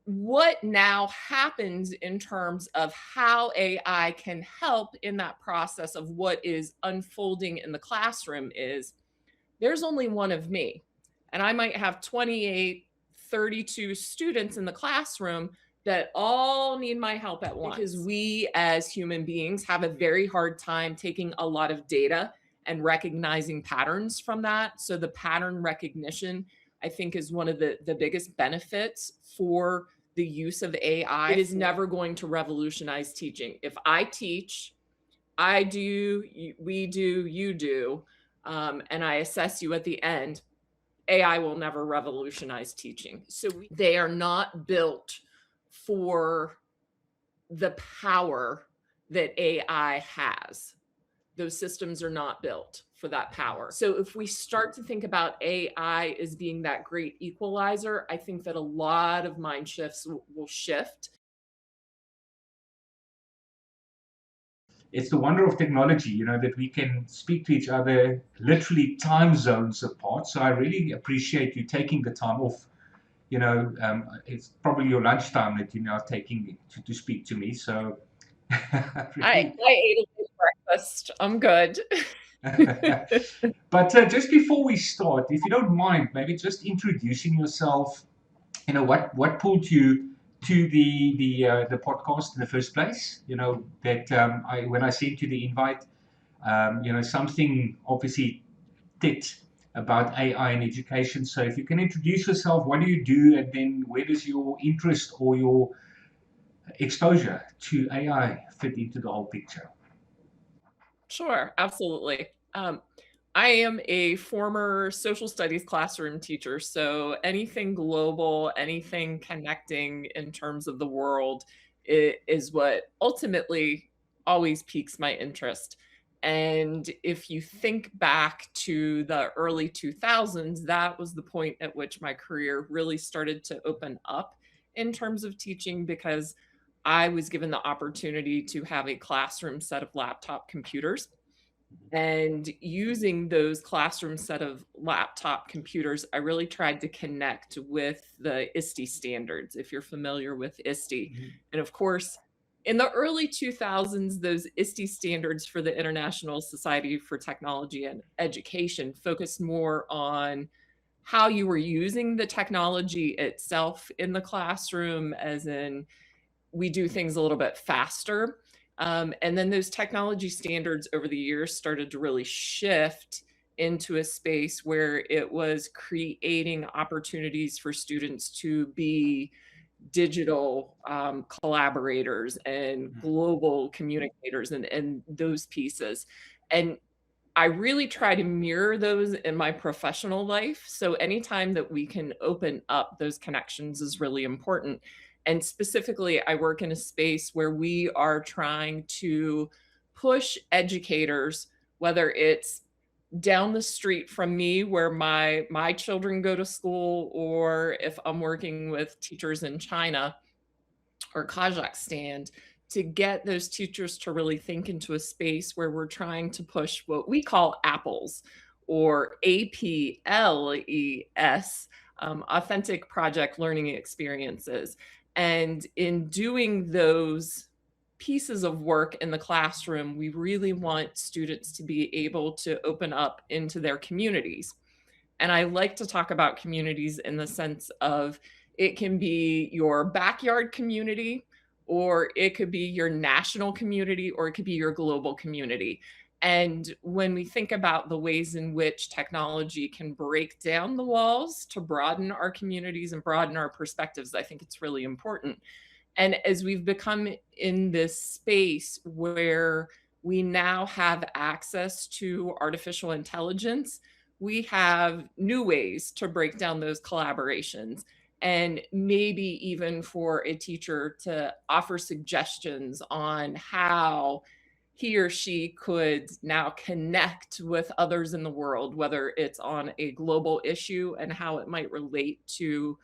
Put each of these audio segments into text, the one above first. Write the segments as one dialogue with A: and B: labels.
A: what now happens in terms of how AI can help in that process of what is unfolding in the classroom is there's only one of me, and I might have 28, 32 students in the classroom that all need my help at once. Because we as human beings have a very hard time taking a lot of data and recognizing patterns from that. So the pattern recognition, I think, is one of the biggest benefits for the use of AI. It is never going to revolutionize teaching. If I teach, I do, we do, you do, and I assess you at the end, AI will never revolutionize teaching. So they are not built for the power that AI has. Those systems are not built for that power. So if we start to think about AI as being that great equalizer, I think that a lot of mind shifts will shift.
B: It's the wonder of technology, that we can speak to each other literally time zones apart. So I really appreciate you taking the time off. It's probably your lunchtime that you're now taking to speak to me. So
A: I
B: really.
A: ate a little breakfast. I'm good.
B: But just before we start, if you don't mind, maybe just introducing yourself. What pulled you to the podcast in the first place? That when I sent you the invite, something obviously ticked about AI in education. So if you can introduce yourself, what do you do, and then where does your interest or your exposure to AI fit into the whole picture?
A: Sure, absolutely. I am a former social studies classroom teacher, so anything global, anything connecting in terms of the world is what ultimately always piques my interest. And if you think back to the early 2000s, that was the point at which my career really started to open up in terms of teaching because I was given the opportunity to have a classroom set of laptop computers. And using those classroom set of laptop computers, I really tried to connect with the ISTE standards, if you're familiar with ISTE. And of course, in the early 2000s, those ISTE standards for the International Society for Technology and Education focused more on how you were using the technology itself in the classroom, as in we do things a little bit faster. And then those technology standards over the years started to really shift into a space where it was creating opportunities for students to be digital collaborators and global communicators and those pieces. And I really try to mirror those in my professional life. So anytime that we can open up those connections is really important. And specifically, I work in a space where we are trying to push educators, whether it's down the street from me where my children go to school, or if I'm working with teachers in China or Kazakhstan, to get those teachers to really think into a space where we're trying to push what we call APLES or APLES, authentic project learning experiences. And in doing those pieces of work in the classroom, we really want students to be able to open up into their communities. And I like to talk about communities in the sense of it can be your backyard community, or it could be your national community, or it could be your global community. And when we think about the ways in which technology can break down the walls to broaden our communities and broaden our perspectives, I think it's really important. And as we've become in this space where we now have access to artificial intelligence, we have new ways to break down those collaborations. And maybe even for a teacher to offer suggestions on how he or she could now connect with others in the world, whether it's on a global issue and how it might relate to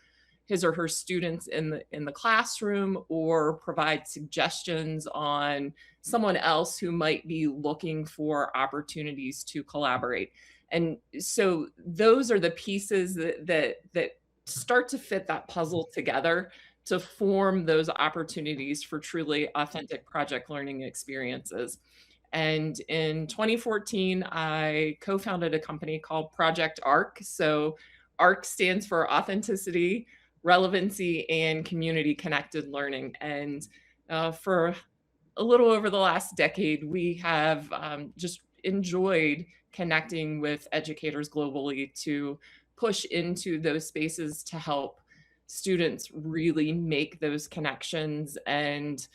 A: his or her students in the classroom, or provide suggestions on someone else who might be looking for opportunities to collaborate. And so those are the pieces that start to fit that puzzle together to form those opportunities for truly authentic project learning experiences. And in 2014, I co-founded a company called Project ARC. So ARC stands for Authenticity, Relevancy, and Community Connected Learning. And for a little over the last decade, we have just enjoyed connecting with educators globally to push into those spaces to help students really make those connections. And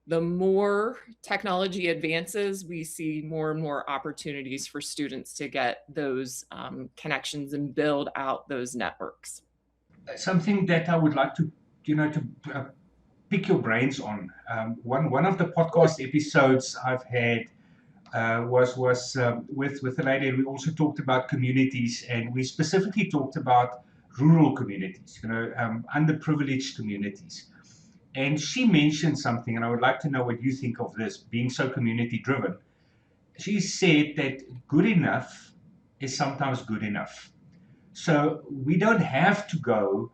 A: the more technology advances, we see more and more opportunities for students to get those connections and build out those networks.
B: Something that I would like to, to pick your brains on. One of the podcast episodes I've had was with a lady. We also talked about communities, and we specifically talked about rural communities, underprivileged communities. And she mentioned something, and I would like to know what you think of this, being so community driven. She said that good enough is sometimes good enough. So we don't have to go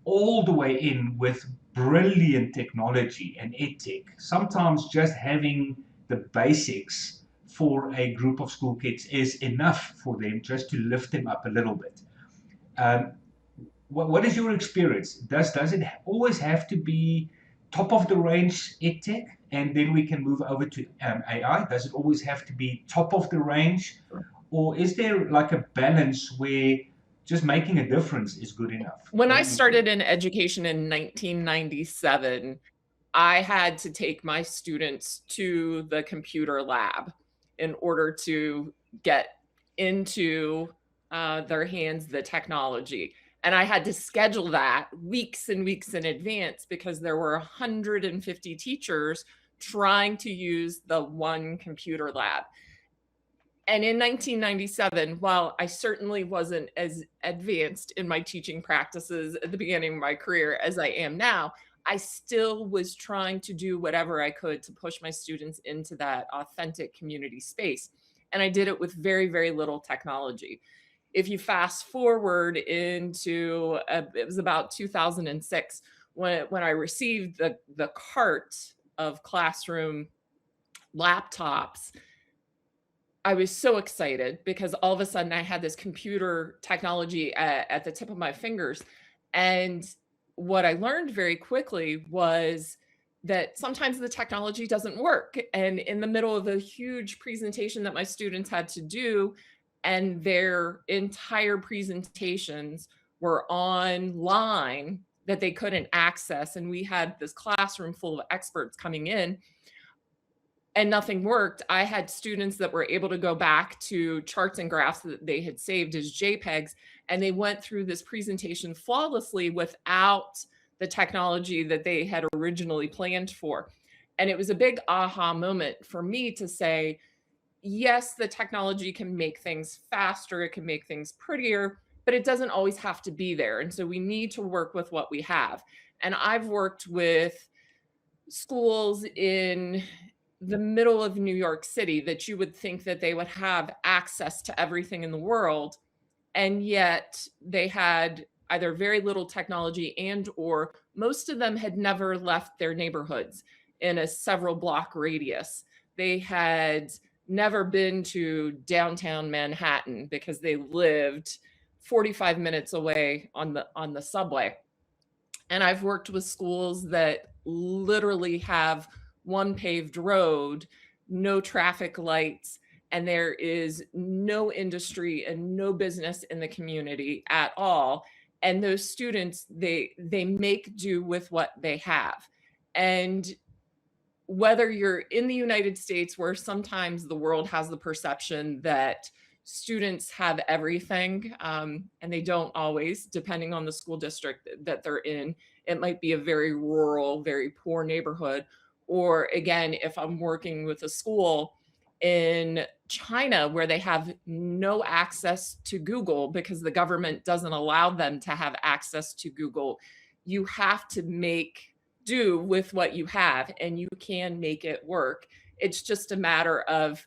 B: all the way in with brilliant technology and edtech. Sometimes just having the basics for a group of school kids is enough for them just to lift them up a little bit. Um, what is your experience? Does it always have to be top of the range edtech, and then we can move over to AI? Does it always have to be top of the range, or is there like a balance where just making a difference is good enough?
A: When
B: What
A: I
B: do you think?
A: started in education in 1997, I had to take my students to the computer lab in order to get into their hands the technology. And I had to schedule that weeks and weeks in advance because there were 150 teachers trying to use the one computer lab. And in 1997, while I certainly wasn't as advanced in my teaching practices at the beginning of my career as I am now, I still was trying to do whatever I could to push my students into that authentic community space. And I did it with very, very little technology. If you fast forward into, it was about 2006 when I received the cart of classroom laptops. I was so excited because all of a sudden I had this computer technology at the tip of my fingers. And what I learned very quickly was that sometimes the technology doesn't work. And in the middle of a huge presentation that my students had to do, and their entire presentations were online that they couldn't access. And we had this classroom full of experts coming in and nothing worked. I had students that were able to go back to charts and graphs that they had saved as JPEGs, and they went through this presentation flawlessly without the technology that they had originally planned for. And it was a big aha moment for me to say, yes, the technology can make things faster, it can make things prettier, but it doesn't always have to be there. And so we need to work with what we have. And I've worked with schools in the middle of New York City that you would think that they would have access to everything in the world, and yet they had either very little technology and or most of them had never left their neighborhoods in a several block radius. They had never been to downtown Manhattan because they lived 45 minutes away on the subway. And I've worked with schools that literally have one paved road, no traffic lights, and there is no industry and no business in the community at all. And those students, they make do with what they have. And whether you're in the United States, where sometimes the world has the perception that students have everything, and they don't always, depending on the school district that they're in. It might be a very rural, very poor neighborhood. Or again, if I'm working with a school in China where they have no access to Google because the government doesn't allow them to have access to Google, you have to make do with what you have and you can make it work. It's just a matter of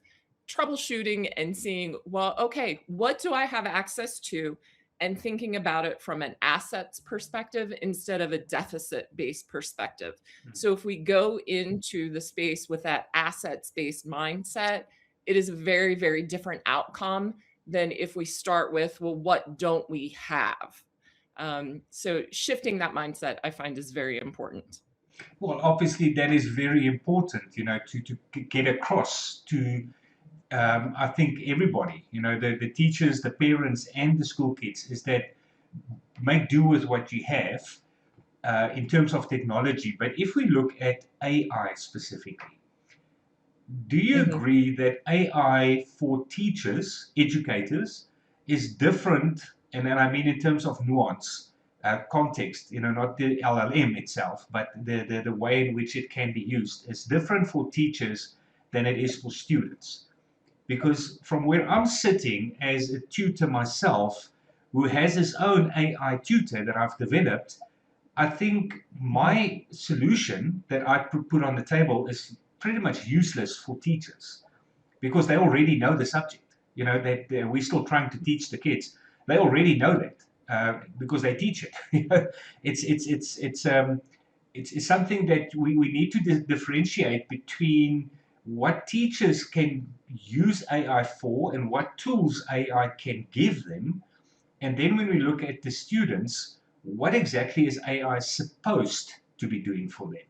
A: troubleshooting and seeing, well, okay, what do I have access to? and thinking about it from an assets perspective instead of a deficit-based perspective. So if we go into the space with that assets-based mindset, it is a very, very different outcome than if we start with, well, what don't we have? So shifting that mindset, I find, is very important.
B: Well, obviously that is very important, to get across to, I think everybody, the teachers, the parents, and the school kids, is that make do with what you have in terms of technology. But if we look at AI specifically, do you
A: Mhm.
B: agree that AI for teachers, educators, is different? And then I mean in terms of nuance, context, not the LLM itself, but the way in which it can be used is different for teachers than it is for students. Because from where I'm sitting as a tutor myself, who has his own AI tutor that I've developed, I think
A: Mhm.
B: my solution that I put on the table is pretty much useless for teachers because they already know the subject. That we're still trying to teach the kids. They already know that because they teach it. it's it's it's it's um it's something that we need to differentiate between what teachers can use AI for and what tools AI can give them, and then when we look at the students, what exactly is AI supposed to be doing for them?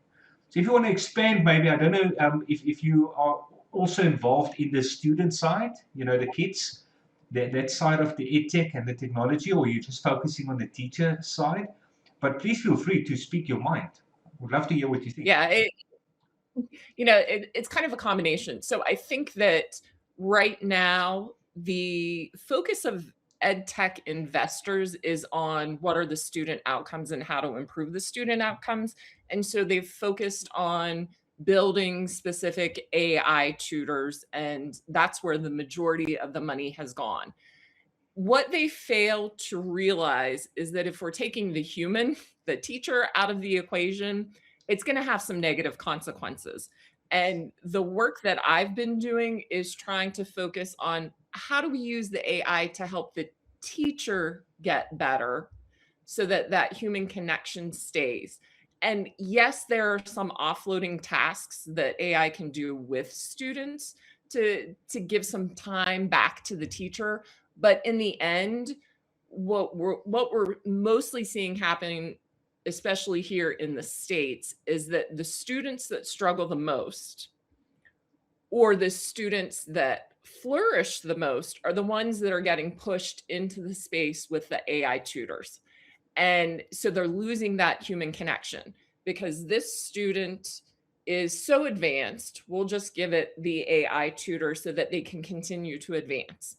B: So if you want to expand, maybe, I don't know if you are also involved in the student side, the kids, that side of the edtech and the technology, or you're just focusing on the teacher side. But please feel free to speak your mind. Would love to hear what you think.
A: Yeah, it's kind of a combination. So I think that right now the focus of ed tech investors is on what are the student outcomes and how to improve the student outcomes. And so they've focused on building specific AI tutors, and that's where the majority of the money has gone. What they fail to realize is that if we're taking the human, the teacher, out of the equation, it's going to have some negative consequences. And the work that I've been doing is trying to focus on how do we use the AI to help the teacher get better so that that human connection stays. And yes, there are some offloading tasks that AI can do with students to give some time back to the teacher, but in the end, what we're mostly seeing happening, especially here in the States, is that the students that struggle the most or the students that flourish the most are the ones that are getting pushed into the space with the AI tutors. And so they're losing that human connection because this student is so advanced, we'll just give it the AI tutor so that they can continue to advance.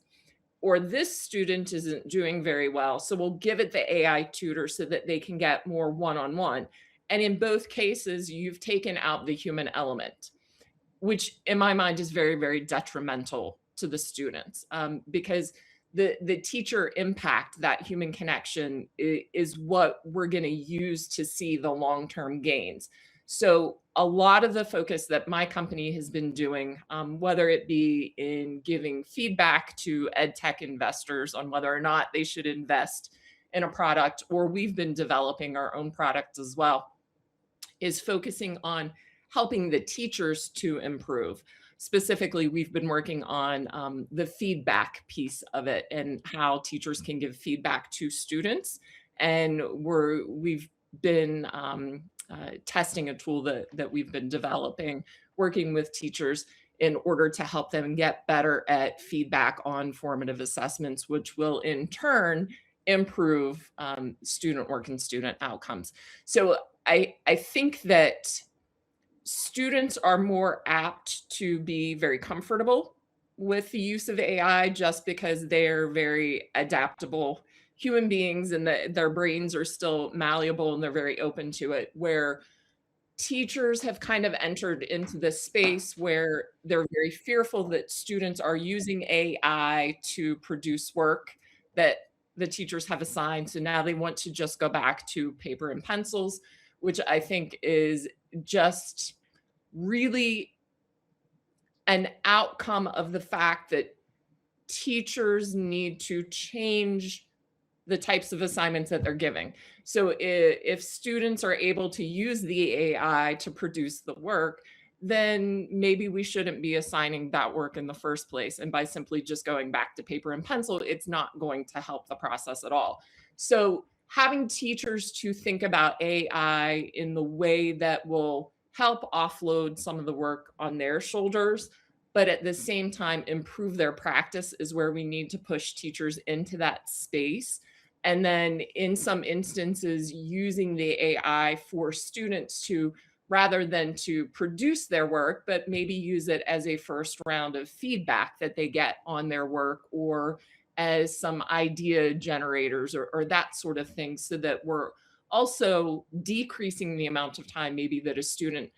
A: Or this student isn't doing very well, so we'll give it the AI tutor so that they can get more one on one. And in both cases, you've taken out the human element, which in my mind is very, very detrimental to the students, because the teacher impact, that human connection, is what we're going to use to see the long-term gains. So a lot of the focus that my company has been doing, whether it be in giving feedback to ed tech investors on whether or not they should invest in a product, or we've been developing our own product as well, is focusing on helping the teachers to improve. Specifically, we've been working on the feedback piece of it and how teachers can give feedback to students. And we've been testing a tool that we've been developing, working with teachers in order to help them get better at feedback on formative assessments, which will in turn improve student work and student outcomes. So I think that students are more apt to be very comfortable with the use of AI just because they're very adaptable human beings and their brains are still malleable and they're very open to it. Where teachers have kind of entered into this space where they're very fearful that students are using AI to produce work that the teachers have assigned. So now they want to just go back to paper and pencils, which I think is just really an outcome of the fact that teachers need to change the types of assignments that they're giving. So if students are able to use the AI to produce the work, then maybe we shouldn't be assigning that work in the first place. And by simply just going back to paper and pencil, it's not going to help the process at all. So having teachers to think about AI in the way that will help offload some of the work on their shoulders, but at the same time improve their practice is where we need to push teachers into that space. And then in some instances, using the AI for students to, rather than to produce their work, but maybe use it as a first round of feedback that they get on their work, or as some idea generators, or that sort of thing, so that we're also decreasing the amount of time maybe that a student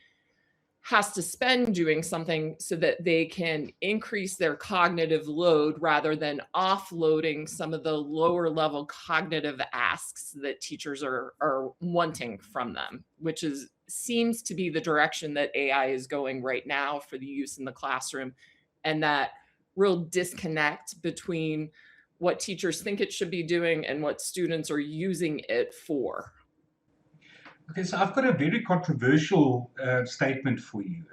A: has to spend doing something, so that they can increase their cognitive load rather than offloading some of the lower level cognitive asks that teachers are wanting from them, which is seems to be the direction that AI is going right now for the use in the classroom. And that real disconnect between what teachers think it should be doing and what students are using it for.
B: Okay, so I've got a very controversial statement for you.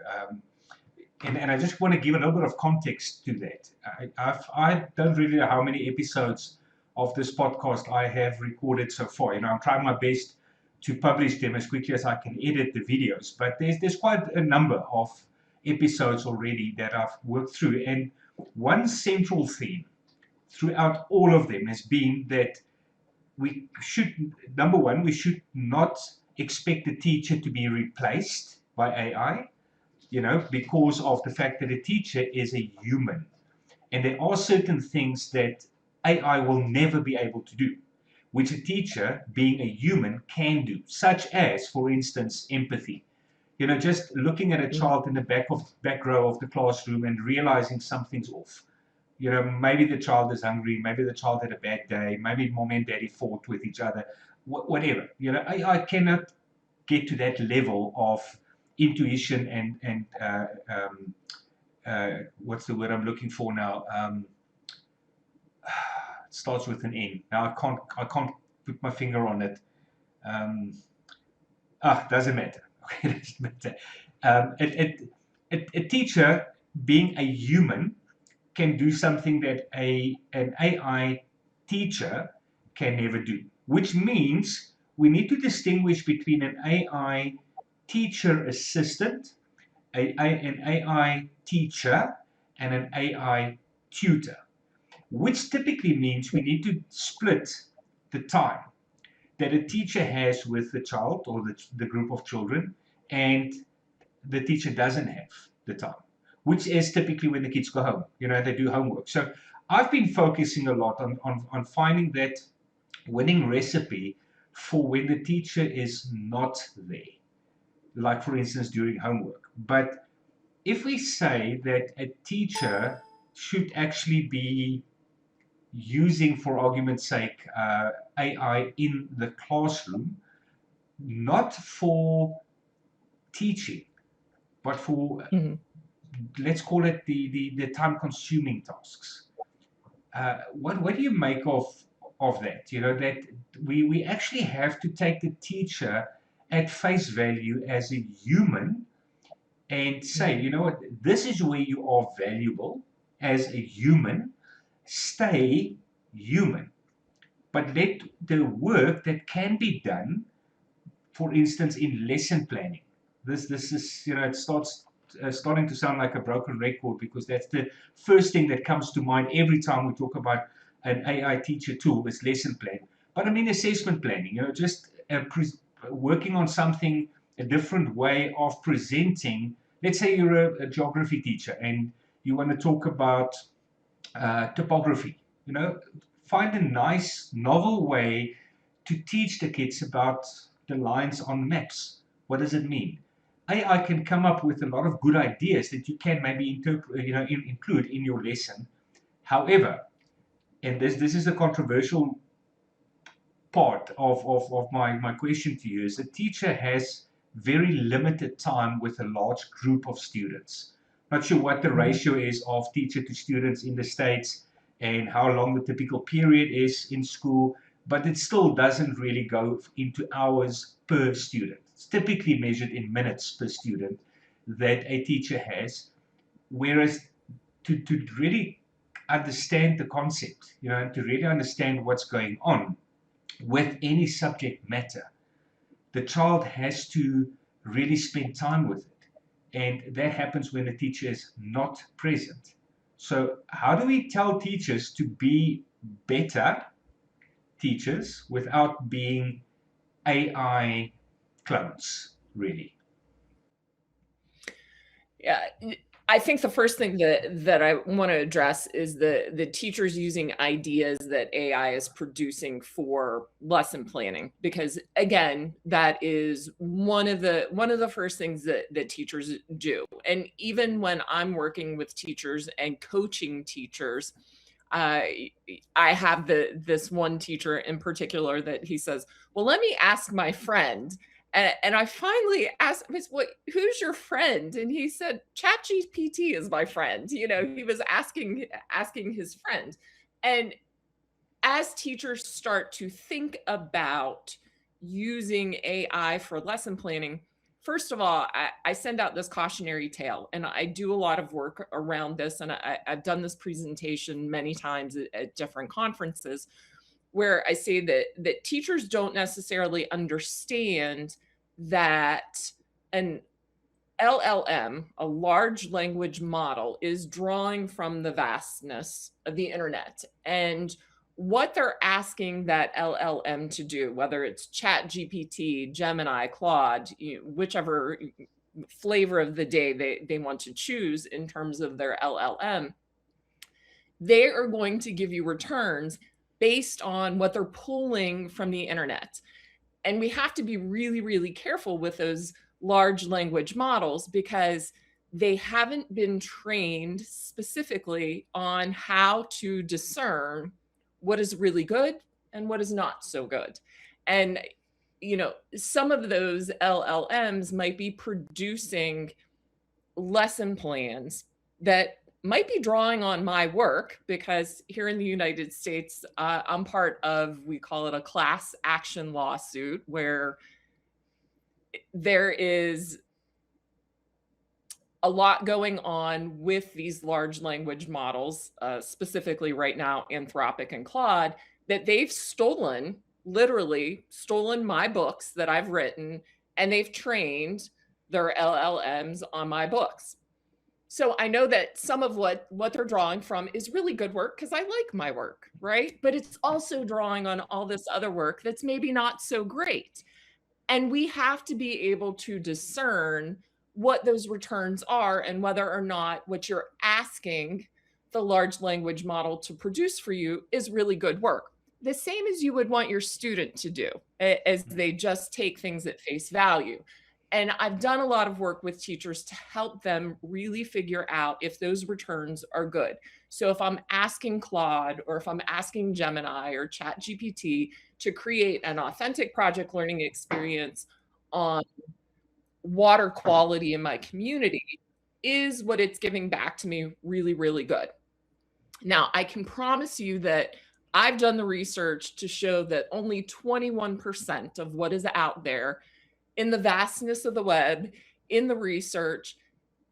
B: And I just want to give a little bit of context to that. I don't really know how many episodes of this podcast I have recorded so far. I'm trying my best to publish them as quickly as I can edit the videos. But there's quite a number of episodes already that I've worked through. And one central theme throughout all of them has been that number one, we should not expect the teacher to be replaced by AI, because of the fact that a teacher is a human. And there are certain things that AI will never be able to do, which a teacher, being a human, can do, such as, for instance, empathy. Just looking at a child in the back row of the classroom and realizing something's off. Maybe the child is hungry, maybe the child had a bad day, maybe mom and daddy fought with each other, whatever. AI cannot get to that level of intuition and what's the word I'm looking for now? It starts with an N. Now I can't put my finger on it. Doesn't matter. Okay, doesn't matter. A teacher, being a human, can do something that an AI teacher can never do, which means we need to distinguish between an AI teacher assistant, an AI teacher, and an AI tutor, which typically means we need to split the time that a teacher has with the child or the group of children, and the teacher doesn't have the time, which is typically when the kids go home, they do homework. So I've been focusing a lot on finding that winning recipe for when the teacher is not there, like for instance during homework. But if we say that a teacher should actually be using, for argument's sake, AI in the classroom, not for teaching, but for, let's call it the time-consuming tasks. What do you make of that? That we actually have to take the teacher at face value as a human and say, you know what, this is where you are valuable as a human. Stay human, but let the work that can be done, for instance, in lesson planning. This is, it starts starting to sound like a broken record, because that's the first thing that comes to mind every time we talk about an AI teacher tool, is lesson plan. But I mean assessment planning, just working on something, a different way of presenting. Let's say you're a geography teacher and you want to talk about topography. Find a nice, novel way to teach the kids about the lines on maps. What does it mean? AI can come up with a lot of good ideas that you can maybe include in your lesson. However, and this is a controversial part of my question to you, is a teacher has very limited time with a large group of students. Not sure what the ratio is of teacher to students in the States and how long the typical period is in school, but it still doesn't really go into hours per student. It's typically measured in minutes per student that a teacher has, whereas to really understand the concept, and to really understand what's going on with any subject matter, the child has to really spend time with it. And that happens when the teacher is not present. So, how do we tell teachers to be better teachers without being AI clones, really?
A: Yeah, I think the first thing that I want to address is the teachers using ideas that AI is producing for lesson planning, because again, that is one of the first things that teachers do. And even when I'm working with teachers and coaching teachers, I I have this one teacher in particular that he says, "Well, let me ask my friend." And I finally asked him, "What? Who's your friend?" And he said, "ChatGPT is my friend." He was asking his friend. And as teachers start to think about using AI for lesson planning, first of all, I send out this cautionary tale, and I do a lot of work around this. And I've done this presentation many times at different conferences, where I say that teachers don't necessarily understand that an LLM, a large language model, is drawing from the vastness of the internet. And what they're asking that LLM to do, whether it's Chat GPT, Gemini, Claude, whichever flavor of the day they want to choose in terms of their LLM, they are going to give you returns based on what they're pulling from the internet. And we have to be really, really careful with those large language models, because they haven't been trained specifically on how to discern what is really good and what is not so good. And some of those LLMs might be producing lesson plans that might be drawing on my work, because here in the United States, I'm part of, we call it a class action lawsuit, where there is a lot going on with these large language models, specifically right now, Anthropic and Claude, that they've literally stolen my books that I've written, and they've trained their LLMs on my books. So I know that some of what they're drawing from is really good work, because I like my work, right? But it's also drawing on all this other work that's maybe not so great. And we have to be able to discern what those returns are, and whether or not what you're asking the large language model to produce for you is really good work. The same as you would want your student to do, as they just take things at face value. And I've done a lot of work with teachers to help them really figure out if those returns are good. So if I'm asking Claude, or if I'm asking Gemini or ChatGPT to create an authentic project learning experience on water quality in my community, is what it's giving back to me really, really good? Now, I can promise you that I've done the research to show that only 21% of what is out there in the vastness of the web, in the research,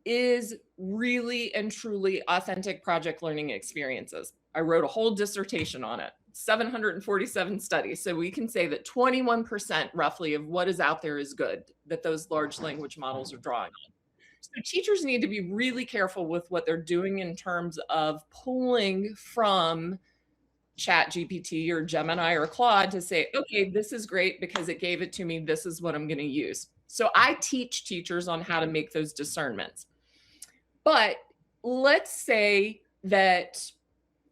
A: is really and truly authentic project learning experiences. I wrote a whole dissertation on it, 747 studies. So we can say that 21% roughly of what is out there is good, that those large language models are drawing on. So teachers need to be really careful with what they're doing in terms of pulling from Chat GPT or Gemini or Claude to say, okay, this is great because it gave it to me. This is what I'm going to use. So I teach teachers on how to make those discernments. But let's say that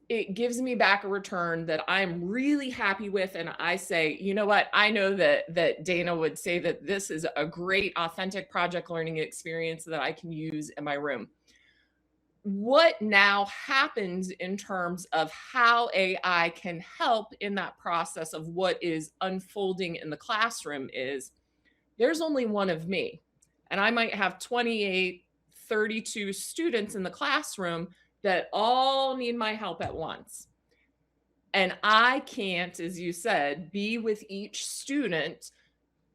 A: it gives me back a return that I'm really happy with, and I say, you know what, I know that Dayna would say that this is a great authentic project learning experience that I can use in my room. What now happens in terms of how AI can help in that process of what is unfolding in the classroom is, there's only one of me, and I might have 28, 32 students in the classroom that all need my help at once. And I can't, as you said, be with each student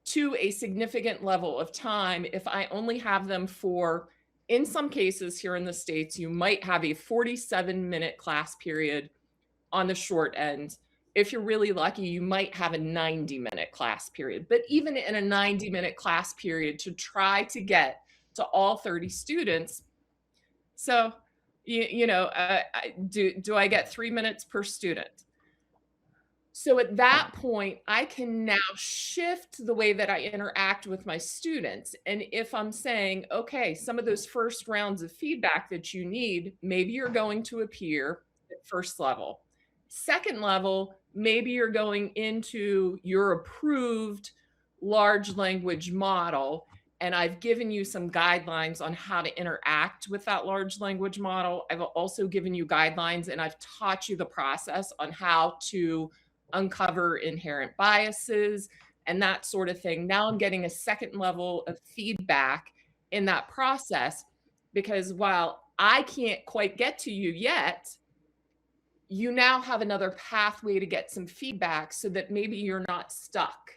A: to a significant level of time if I only have them for, in some cases here in the States, you might have a 47-minute class period on the short end. If you're really lucky, you might have a 90-minute class period. But even in a 90-minute class period, to try to get to all 30 students, so do I get 3 minutes per student? So at that point, I can now shift the way that I interact with my students. And if I'm saying, okay, some of those first rounds of feedback that you need, maybe you're going to appear at first level. Second level, maybe you're going into your approved large language model. And I've given you some guidelines on how to interact with that large language model. I've also given you guidelines and I've taught you the process on how to uncover inherent biases and that sort of thing. Now I'm getting a second level of feedback in that process because while I can't quite get to you yet, you now have another pathway to get some feedback so that maybe you're not stuck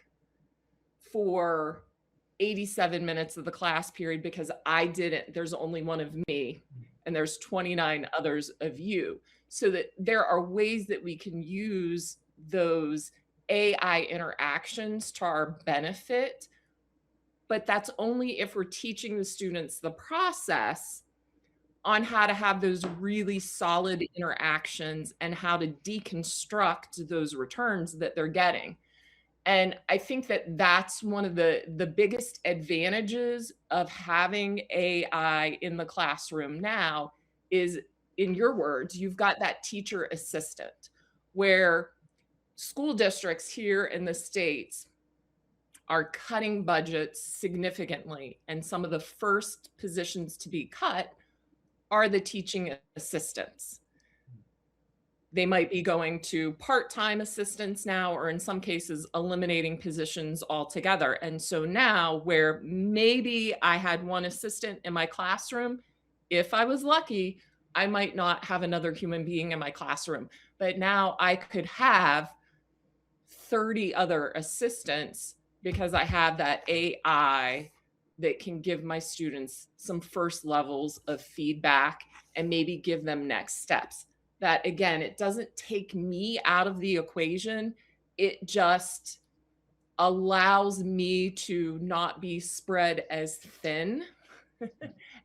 A: for 87 minutes of the class period because I didn't, there's only one of me and there's 29 others of you. So that there are ways that we can use those AI interactions to our benefit, but that's only if we're teaching the students the process on how to have those really solid interactions and how to deconstruct those returns that they're getting. And I think that that's one of the biggest advantages of having AI in the classroom now is, in your words, you've got that teacher assistant where school districts here in the States are cutting budgets significantly. And some of the first positions to be cut are the teaching assistants. They might be going to part-time assistants now, or in some cases, eliminating positions altogether. And so now, where maybe I had one assistant in my classroom, if I was lucky, I might not have another human being in my classroom. But now I could have 30 other assistants because I have that AI that can give my students some first levels of feedback and maybe give them next steps. That again, it doesn't take me out of the equation. It just allows me to not be spread as thin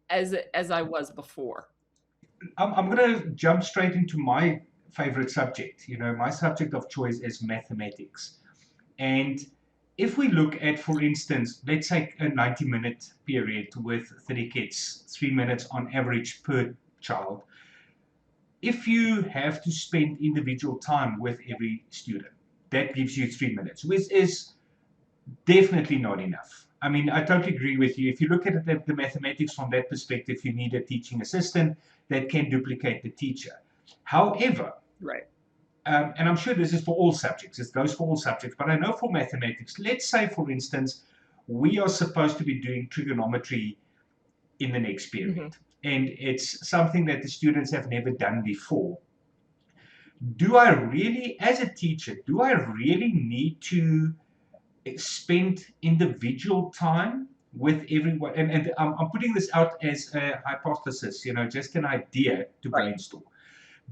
A: as I was before.
B: I'm going to jump straight into my favorite subject. You know, my subject of choice is mathematics. And if we look at, for instance, let's say a 90-minute period with 30 kids, 3 minutes on average per child, if you have to spend individual time with every student, that gives you 3 minutes, which is definitely not enough. I mean, I totally agree with you. If you look at the mathematics from that perspective, you need a teaching assistant that can duplicate the teacher. However,
A: Right.
B: and I'm sure this is for all subjects, it goes for all subjects, but I know for mathematics, let's say, for instance, we are supposed to be doing trigonometry in the next period.
A: Mm-hmm.
B: And it's something that the students have never done before. Do I really, as a teacher, do I really need to spend individual time with everyone? And I'm putting this out as a hypothesis, you know, just an idea to
A: Right.
B: brainstorm.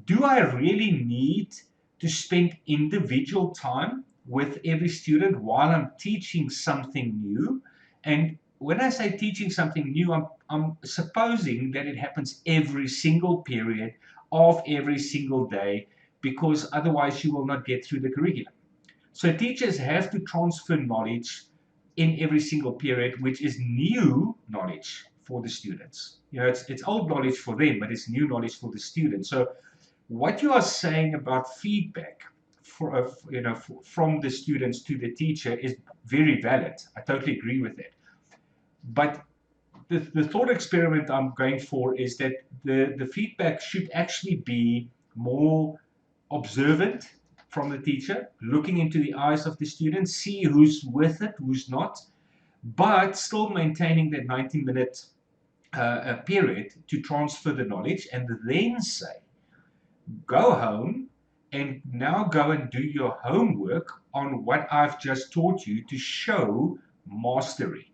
B: Do I really need to spend individual time with every student while I'm teaching something new? And when I say teaching something new, I'm supposing that it happens every single period of every single day, because otherwise you will not get through the curriculum. So teachers have to transfer knowledge in every single period, which is new knowledge for the students. You know, it's old knowledge for them, but it's new knowledge for the students. So what you are saying about feedback from the students to the teacher is very valid. I totally agree with that. But the thought experiment I'm going for is that the feedback should actually be more observant from the teacher, looking into the eyes of the student, see who's with it, who's not, but still maintaining that 90-minute period to transfer the knowledge, and then say, go home and now go and do your homework on what I've just taught you to show mastery.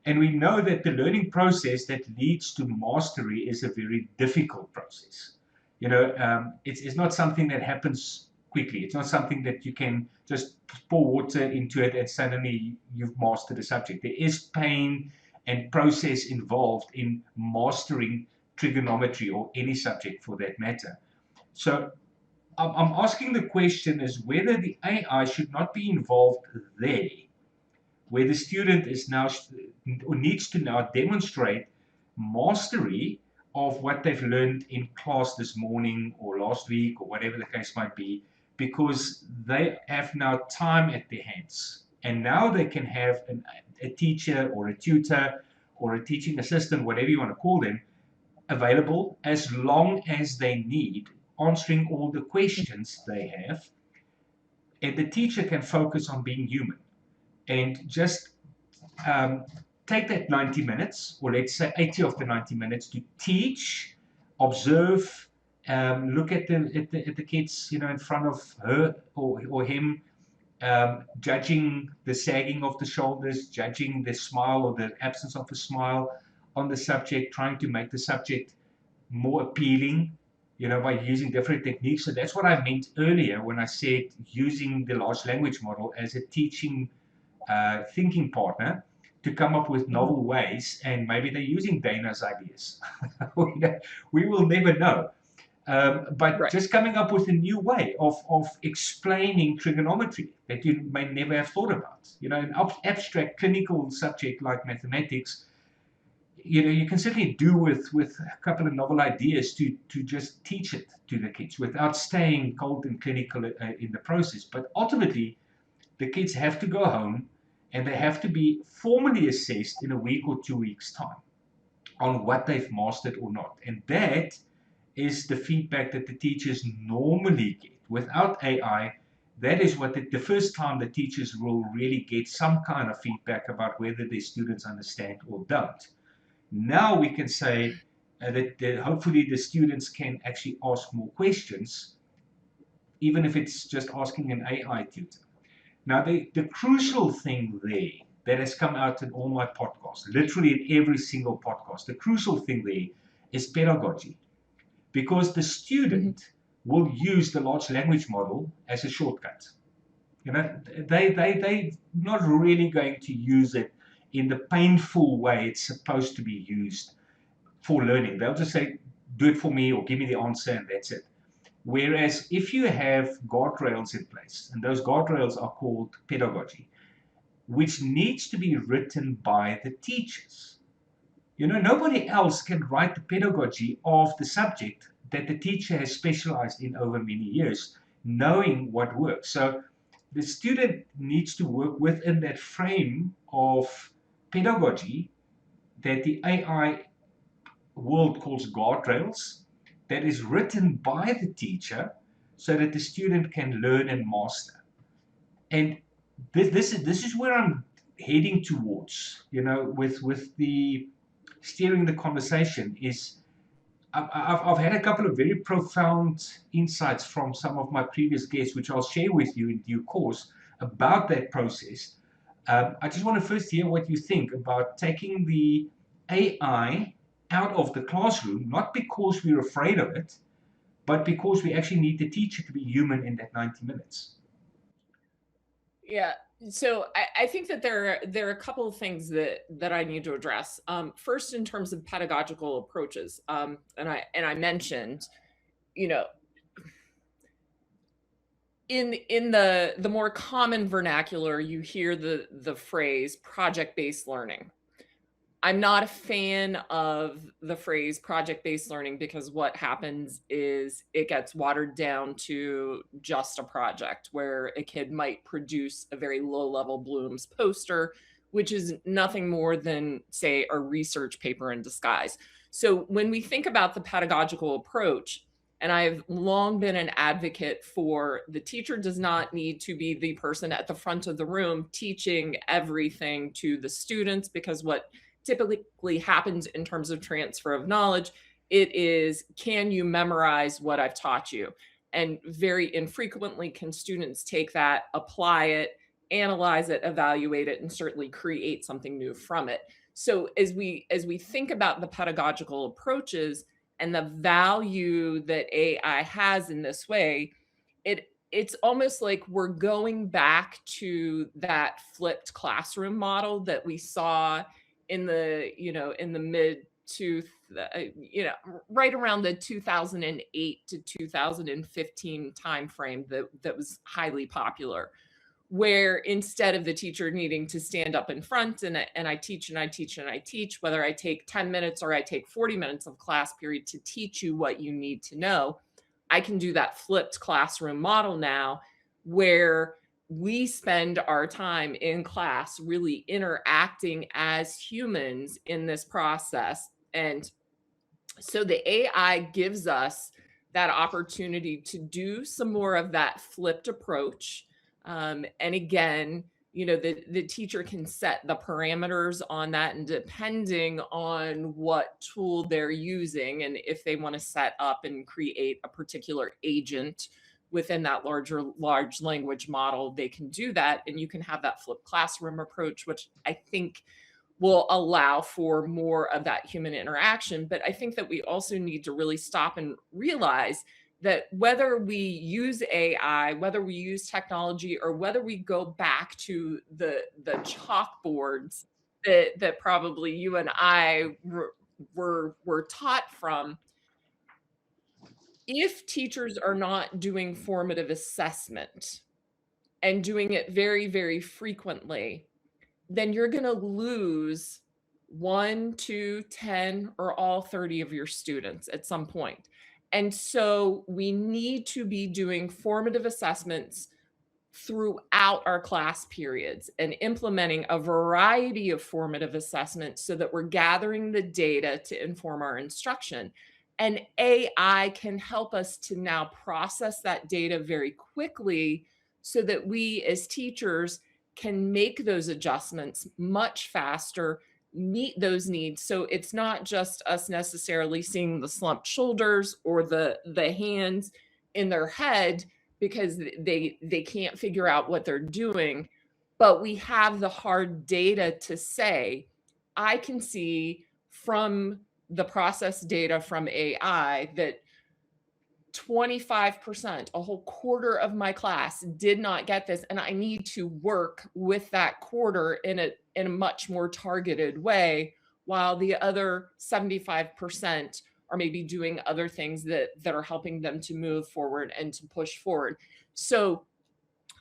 B: And we know that the learning process that leads to mastery is a very difficult process. It's not something that happens quickly. It's not something that you can just pour water into it and suddenly you've mastered a subject. There is pain and process involved in mastering trigonometry or any subject for that matter. So I'm asking the question is whether the AI should not be involved there, where the student is now or needs to now demonstrate mastery of what they've learned in class this morning or last week or whatever the case might be, because they have now time at their hands. And now they can have a teacher or a tutor or a teaching assistant, whatever you want to call them, available as long as they need, answering all the questions they have. And the teacher can focus on being human and just um, take that 90 minutes, or let's say 80 of the 90 minutes, to teach, observe, look at the kids, in front of her or him, judging the sagging of the shoulders, judging the smile or the absence of a smile on the subject, trying to make the subject more appealing, by using different techniques. So that's what I meant earlier when I said using the large language model as a teaching thinking partner to come up with novel ways, and maybe they're using Dayna's ideas. We will never know. But
A: Right.
B: just coming up with a new way of explaining trigonometry that you may never have thought about. An abstract clinical subject like mathematics, you can certainly do with a couple of novel ideas to just teach it to the kids without staying cold and clinical in the process. But ultimately, the kids have to go home and they have to be formally assessed in a week or 2 weeks' time on what they've mastered or not. And that is the feedback that the teachers normally get. Without AI, that is what the first time the teachers will really get some kind of feedback about whether their students understand or don't. Now we can say that hopefully the students can actually ask more questions, even if it's just asking an AI tutor. Now, the crucial thing there that has come out in all my podcasts, literally in every single podcast, the crucial thing there is pedagogy, because the
A: Mhm.
B: student will use the large language model as a shortcut. They're not really going to use it in the painful way it's supposed to be used for learning. They'll just say, do it for me or give me the answer and that's it. Whereas if you have guardrails in place, and those guardrails are called pedagogy, which needs to be written by the teachers. Nobody else can write the pedagogy of the subject that the teacher has specialized in over many years, knowing what works. So the student needs to work within that frame of pedagogy that the AI world calls guardrails, that is written by the teacher so that the student can learn and master. And this is where I'm heading towards, with the steering the conversation is I've had a couple of very profound insights from some of my previous guests, which I'll share with you in due course about that process. I just want to first hear what you think about taking the AI out of the classroom, not because we're afraid of it, but because we actually need the teacher to be human in that 90 minutes.
A: Yeah. So I think that there are a couple of things that I need to address. First, in terms of pedagogical approaches, and I mentioned, you know, in the more common vernacular, you hear the phrase project-based learning. I'm not a fan of the phrase project-based learning because what happens is it gets watered down to just a project where a kid might produce a very low-level Bloom's poster, which is nothing more than, say, a research paper in disguise. So when we think about the pedagogical approach, and I've long been an advocate for the teacher does not need to be the person at the front of the room teaching everything to the students, because what typically happens in terms of transfer of knowledge, it is, can you memorize what I've taught you? And very infrequently can students take that, apply it, analyze it, evaluate it, and certainly create something new from it. So as we think about the pedagogical approaches and the value that AI has in this way, it's almost like we're going back to that flipped classroom model that we saw in the, in the mid to right around the 2008 to 2015 timeframe that was highly popular, where instead of the teacher needing to stand up in front and I teach and I teach and I teach, whether I take 10 minutes or I take 40 minutes of class period to teach you what you need to know, I can do that flipped classroom model now, where we spend our time in class really interacting as humans in this process. And so the AI gives us that opportunity to do some more of that flipped approach. And again, the teacher can set the parameters on that, and depending on what tool they're using, and if they want to set up and create a particular agent within that large language model, they can do that. And you can have that flipped classroom approach, which I think will allow for more of that human interaction. But I think that we also need to really stop and realize that whether we use AI, whether we use technology, or whether we go back to the chalkboards that probably you and I were taught from, if teachers are not doing formative assessment and doing it very, very frequently, then you're going to lose 1, 2, 10, or all 30 of your students at some point. And so we need to be doing formative assessments throughout our class periods and implementing a variety of formative assessments so that we're gathering the data to inform our instruction. And AI can help us to now process that data very quickly so that we as teachers can make those adjustments much faster, meet those needs. So it's not just us necessarily seeing the slumped shoulders or the hands in their head because they can't figure out what they're doing, but we have the hard data to say, I can see from the process data from AI that 25%, a whole quarter of my class did not get this, and I need to work with that quarter in a much more targeted way, while the other 75% are maybe doing other things that are helping them to move forward and to push forward. So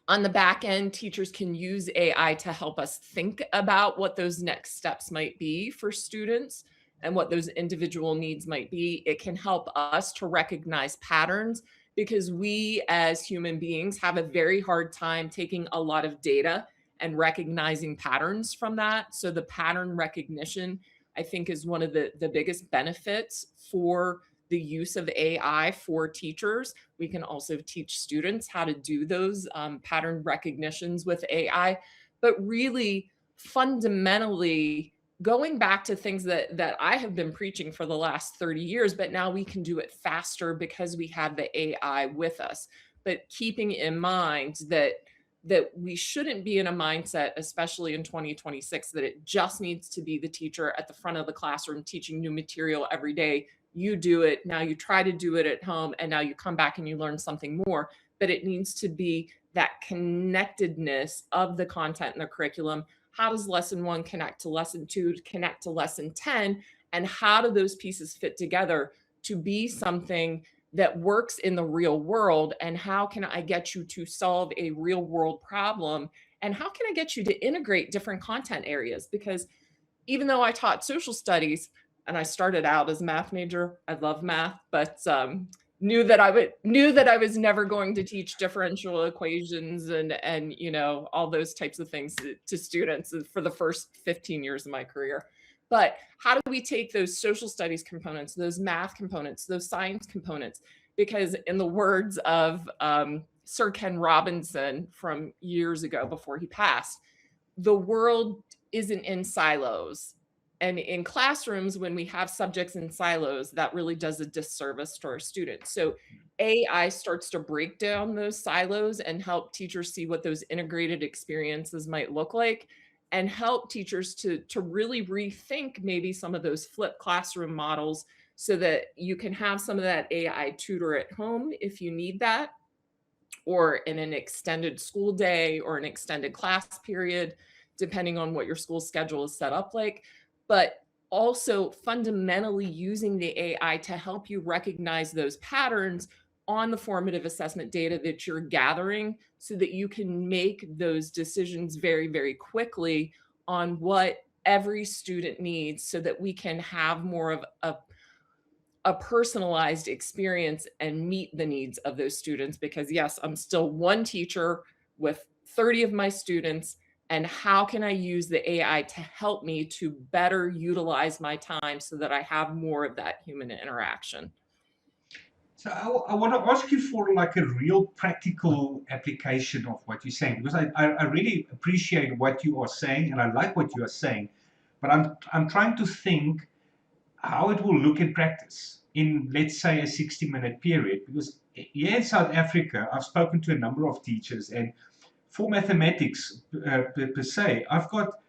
A: on the back end, teachers can use AI to help us think about what those next steps might be for students and what those individual needs might be. It can help us to recognize patterns, because we as human beings have a very hard time taking a lot of data and recognizing patterns from that. So the pattern recognition, I think, is one of the biggest benefits for the use of AI for teachers. We can also teach students how to do those pattern recognitions with AI. But really, fundamentally, going back to things that I have been preaching for the last 30 years, but now we can do it faster because we have the AI with us. But keeping in mind that we shouldn't be in a mindset, especially in 2026, that it just needs to be the teacher at the front of the classroom teaching new material every day. You do it, now you try to do it at home, and now you come back and you learn something more. But it needs to be that connectedness of the content and the curriculum. How does lesson 1 connect to lesson 2, to connect to lesson 10? And how do those pieces fit together to be something that works in the real world? And how can I get you to solve a real world problem? And how can I get you to integrate different content areas? Because even though I taught social studies and I started out as a math major, I love math, but knew that I was never going to teach differential equations and all those types of things to students for the first 15 years of my career. But how do we take those social studies components, those math components, those science components? Because in the words of Sir Ken Robinson from years ago before he passed, the world isn't in silos. And in classrooms, when we have subjects in silos, that really does a disservice to our students. So AI starts to break down those silos and help teachers see what those integrated experiences might look like, and help teachers to really rethink maybe some of those flipped classroom models, so that you can have some of that AI tutor at home if you need that, or in an extended school day or an extended class period, depending on what your school schedule is set up like. But also fundamentally using the AI to help you recognize those patterns on the formative assessment data that you're gathering, so that you can make those decisions very, very quickly on what every student needs, so that we can have more of a personalized experience and meet the needs of those students. Because yes, I'm still one teacher with 30 of my students, and how can I use the AI to help me to better utilize my time so that I have more of that human interaction?
B: So I want to ask you for like a real practical application of what you're saying, because I really appreciate what you are saying and I like what you are saying, but I'm trying to think how it will look in practice in, let's say, a 60-minute period. Because here in South Africa, I've spoken to a number of teachers, and for mathematics per se, I've got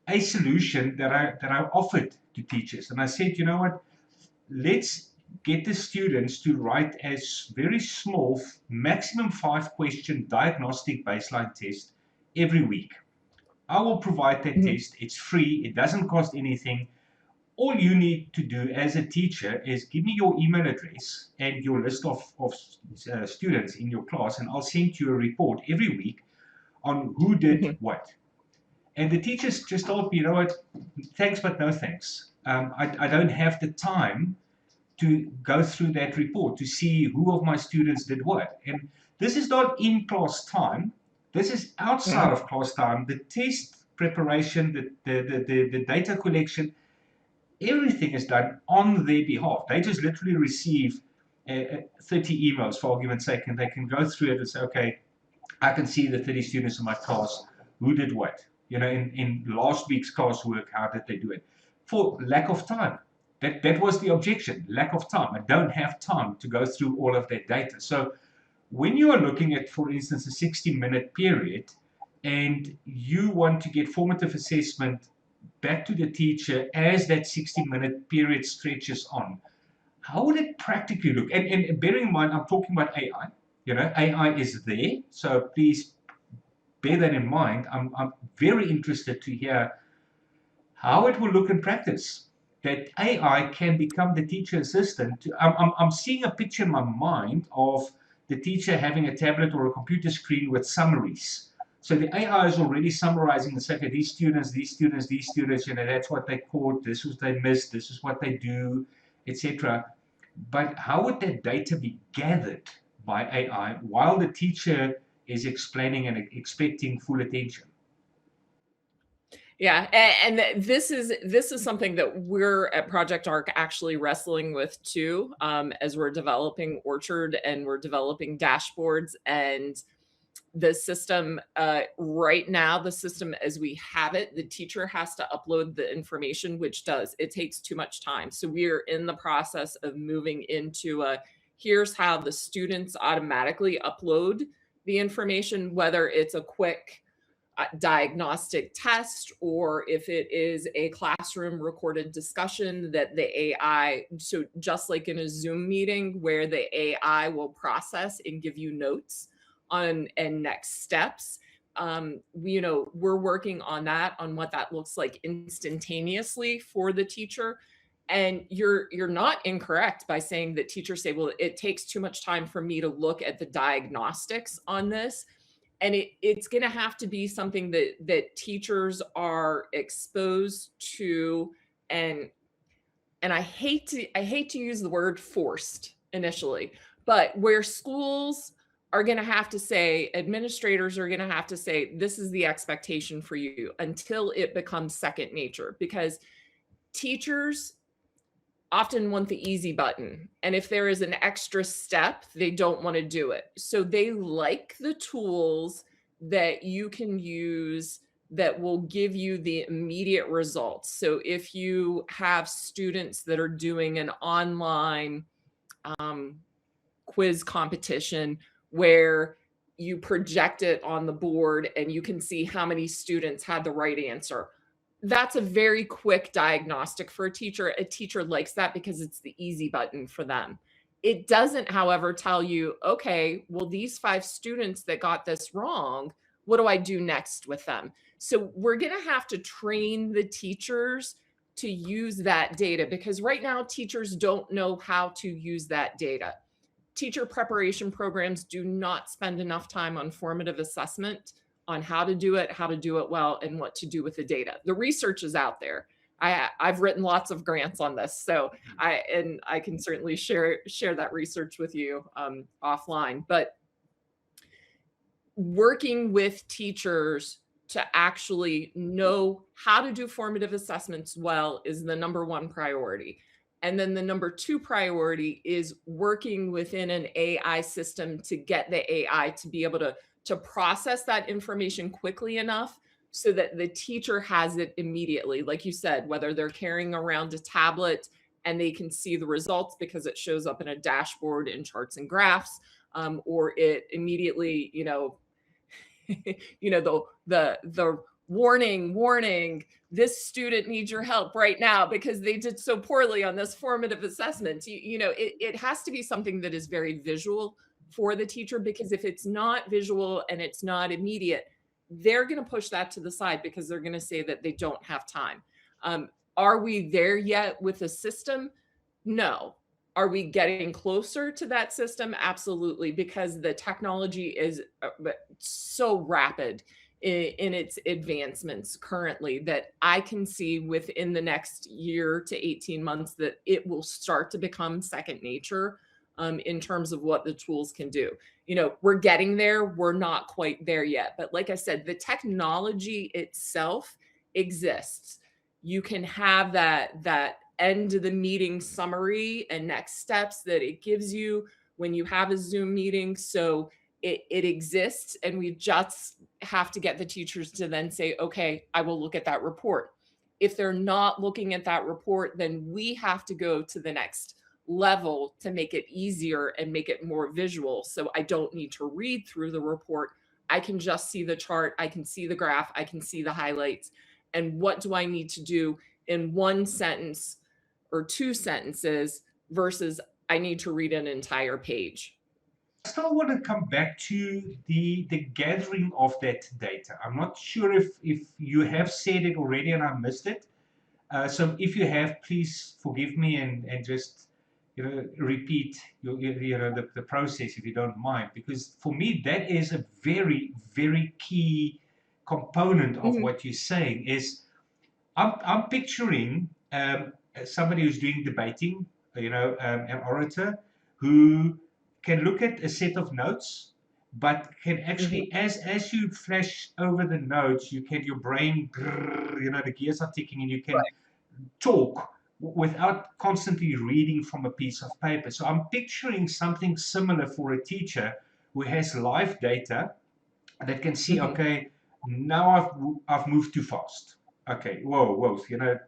B: a solution that I offered to teachers, and I said, you know what, let's get the students to write a very small, maximum 5-question diagnostic baseline test every week. I will provide that
A: Mhm.
B: test. It's free. It doesn't cost anything. All you need to do as a teacher is give me your email address and your list of students in your class, and I'll send you a report every week on who did
A: Mhm.
B: what. And the teachers just told me, you know what, thanks, but no thanks. I don't have the time to go through that report to see who of my students did what. And this is not in class time. This is outside
A: Mhm.
B: of class time. The test preparation, the data collection, everything is done on their behalf. They just literally receive 30 emails, for argument's sake, and they can go through it and say, okay, I can see the 30 students in my class who did what. In last week's classwork, how did they do it? For lack of time. That was the objection, lack of time. I don't have time to go through all of that data. So when you are looking at, for instance, a 60-minute period, and you want to get formative assessment back to the teacher as that 60-minute period stretches on, how would it practically look? And bearing in mind, I'm talking about AI. AI is there, so please bear that in mind. I'm very interested to hear how it will look in practice. That AI can become the teacher assistant. I'm seeing a picture in my mind of the teacher having a tablet or a computer screen with summaries. So the AI is already summarizing and saying, okay, these students, these students, these students, that's what they caught, this is what they missed, this is what they do, etc. But how would that data be gathered by AI while the teacher is explaining and expecting full attention?
A: Yeah, and this is something that we're at Project Arc actually wrestling with too, as we're developing Orchard and we're developing dashboards. And the system, right now, the system as we have it, the teacher has to upload the information, which does, it takes too much time. So we're in the process of moving into here's how the students automatically upload the information, whether it's a quick diagnostic test, or if it is a classroom recorded discussion that the AI, so just like in a Zoom meeting where the AI will process and give you notes on and next steps. We're working on that, on what that looks like instantaneously for the teacher. And you're not incorrect by saying that teachers say, well, it takes too much time for me to look at the diagnostics on this. And it's going to have to be something that teachers are exposed to. And I hate to use the word forced initially, but where schools are going to have to say, administrators are going to have to say, this is the expectation for you, until it becomes second nature. Because teachers often want the easy button. And if there is an extra step, they don't want to do it. So they like the tools that you can use that will give you the immediate results. So if you have students that are doing an online um, quiz competition where you project it on the board and you can see how many students had the right answer. That's a very quick diagnostic for a teacher. A teacher likes that because it's the easy button for them. It doesn't, however, tell you, okay, well, these 5 students that got this wrong, what do I do next with them? So we're going to have to train the teachers to use that data because right now teachers don't know how to use that data. Teacher preparation programs do not spend enough time on formative assessment, on how to do it well, and what to do with the data. The research is out there. I've written lots of grants on this, so I can certainly share that research with you offline. But working with teachers to actually know how to do formative assessments well is the number one priority. And then the number two priority is working within an AI system to get the AI to be able to process that information quickly enough so that the teacher has it immediately. Like you said, whether they're carrying around a tablet and they can see the results because it shows up in a dashboard in charts and graphs, or it immediately, the warning, this student needs your help right now because they did so poorly on this formative assessment. It has to be something that is very visual for the teacher, because if it's not visual and it's not immediate, they're going to push that to the side because they're going to say that they don't have time. Are we there yet with the system? No. Are we getting closer to that system? Absolutely, because the technology is so rapid in its advancements currently that I can see within the next year to 18 months that it will start to become second nature in terms of what the tools can do. We're getting there. We're not quite there yet. But like I said, the technology itself exists. You can have that end of the meeting summary and next steps that it gives you when you have a Zoom meeting. So it exists, and we just have to get the teachers to then say, okay, I will look at that report. If they're not looking at that report, then we have to go to the next level to make it easier and make it more visual. So I don't need to read through the report. I can just see the chart. I can see the graph. I can see the highlights. And what do I need to do in one sentence or 2 sentences versus I need to read an entire page?
B: I still want to come back to the gathering of that data. I'm not sure if you have said it already and I missed it. So if you have, please forgive me and just repeat the process if you don't mind, because for me that is a very, very key component of
A: Mhm.
B: what you're saying. Is I'm picturing somebody who's doing debating, an orator who can look at a set of notes, but can
A: Mhm.
B: actually, as you flash over the notes, your brain, the gears are ticking, and you can
A: Right.
B: talk without constantly reading from a piece of paper. So I'm picturing something similar for a teacher who has live data that can see,
A: Mhm.
B: okay, now I've moved too fast. Okay, whoa,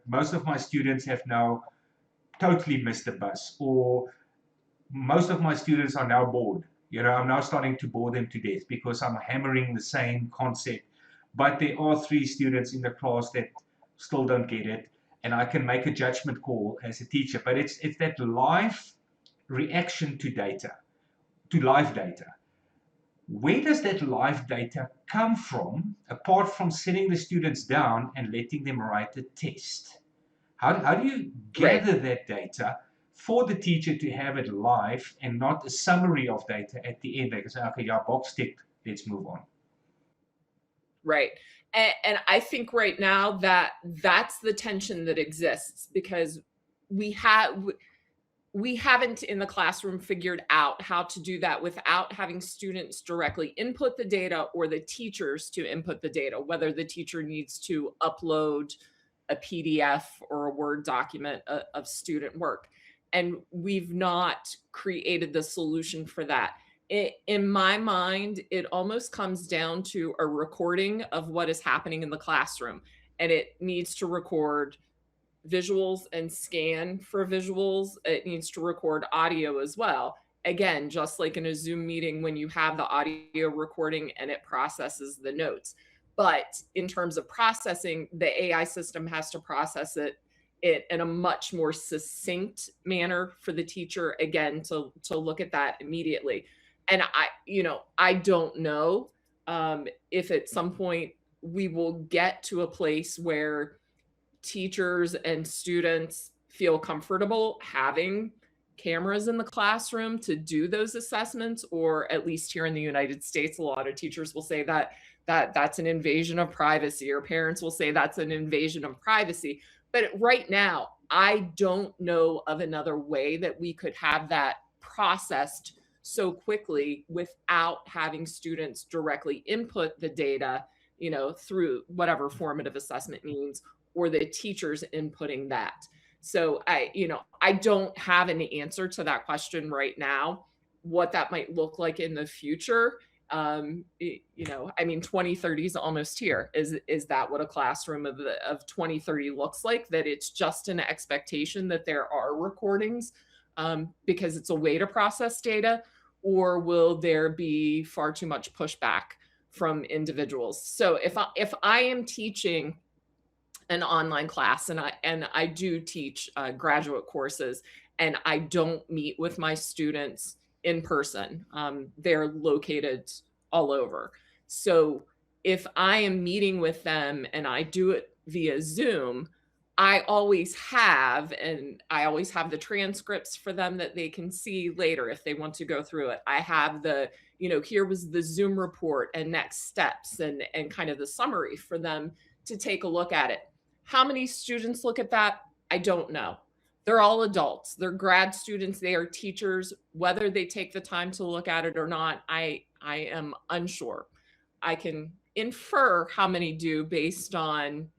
B: most of my students have now totally missed the bus, or most of my students are now bored. I'm now starting to bore them to death because I'm hammering the same concept. But there are 3 students in the class that still don't get it, and I can make a judgment call as a teacher. But it's that live reaction to data, to live data. Where does that live data come from, apart from sitting the students down and letting them write a test? How do you
A: Right.
B: gather that data for the teacher to have it live and not a summary of data at the end? They can say, okay, yeah, box ticked, let's move on.
A: Right. And I think right now that that's the tension that exists because we have we haven't in the classroom figured out how to do that without having students directly input the data or the teachers to input the data, whether the teacher needs to upload a PDF or a Word document of student work. And we've not created the solution for that. In my mind, it almost comes down to a recording of what is happening in the classroom, and it needs to record visuals and scan for visuals. It needs to record audio as well. Again, just like in a Zoom meeting when you have the audio recording and it processes the notes. But in terms of processing, the AI system has to process it in a much more succinct manner for the teacher, again, to look at that immediately. And I don't know if at some point we will get to a place where teachers and students feel comfortable having cameras in the classroom to do those assessments, or at least here in the United States, a lot of teachers will say that's an invasion of privacy, or parents will say that's an invasion of privacy. But right now, I don't know of another way that we could have that processed so quickly without having students directly input the data, through whatever formative assessment means, or the teachers inputting that. So I don't have an answer to that question right now, what that might look like in the future. I mean, 2030 is almost here. Is that what a classroom of 2030 looks like? That it's just an expectation that there are recordings because it's a way to process data, or will there be far too much pushback from individuals? So if I am teaching an online class, and I do teach graduate courses, and I don't meet with my students in person. They're located all over. So if I am meeting with them and I do it via Zoom, I always have the transcripts for them that they can see later if they want to go through it. I have here was the Zoom report and next steps, and kind of the summary for them to take a look at it. How many students look at that? I don't know. They're all adults. They're grad students. They are teachers. Whether they take the time to look at it or not, I am unsure. I can infer how many do based on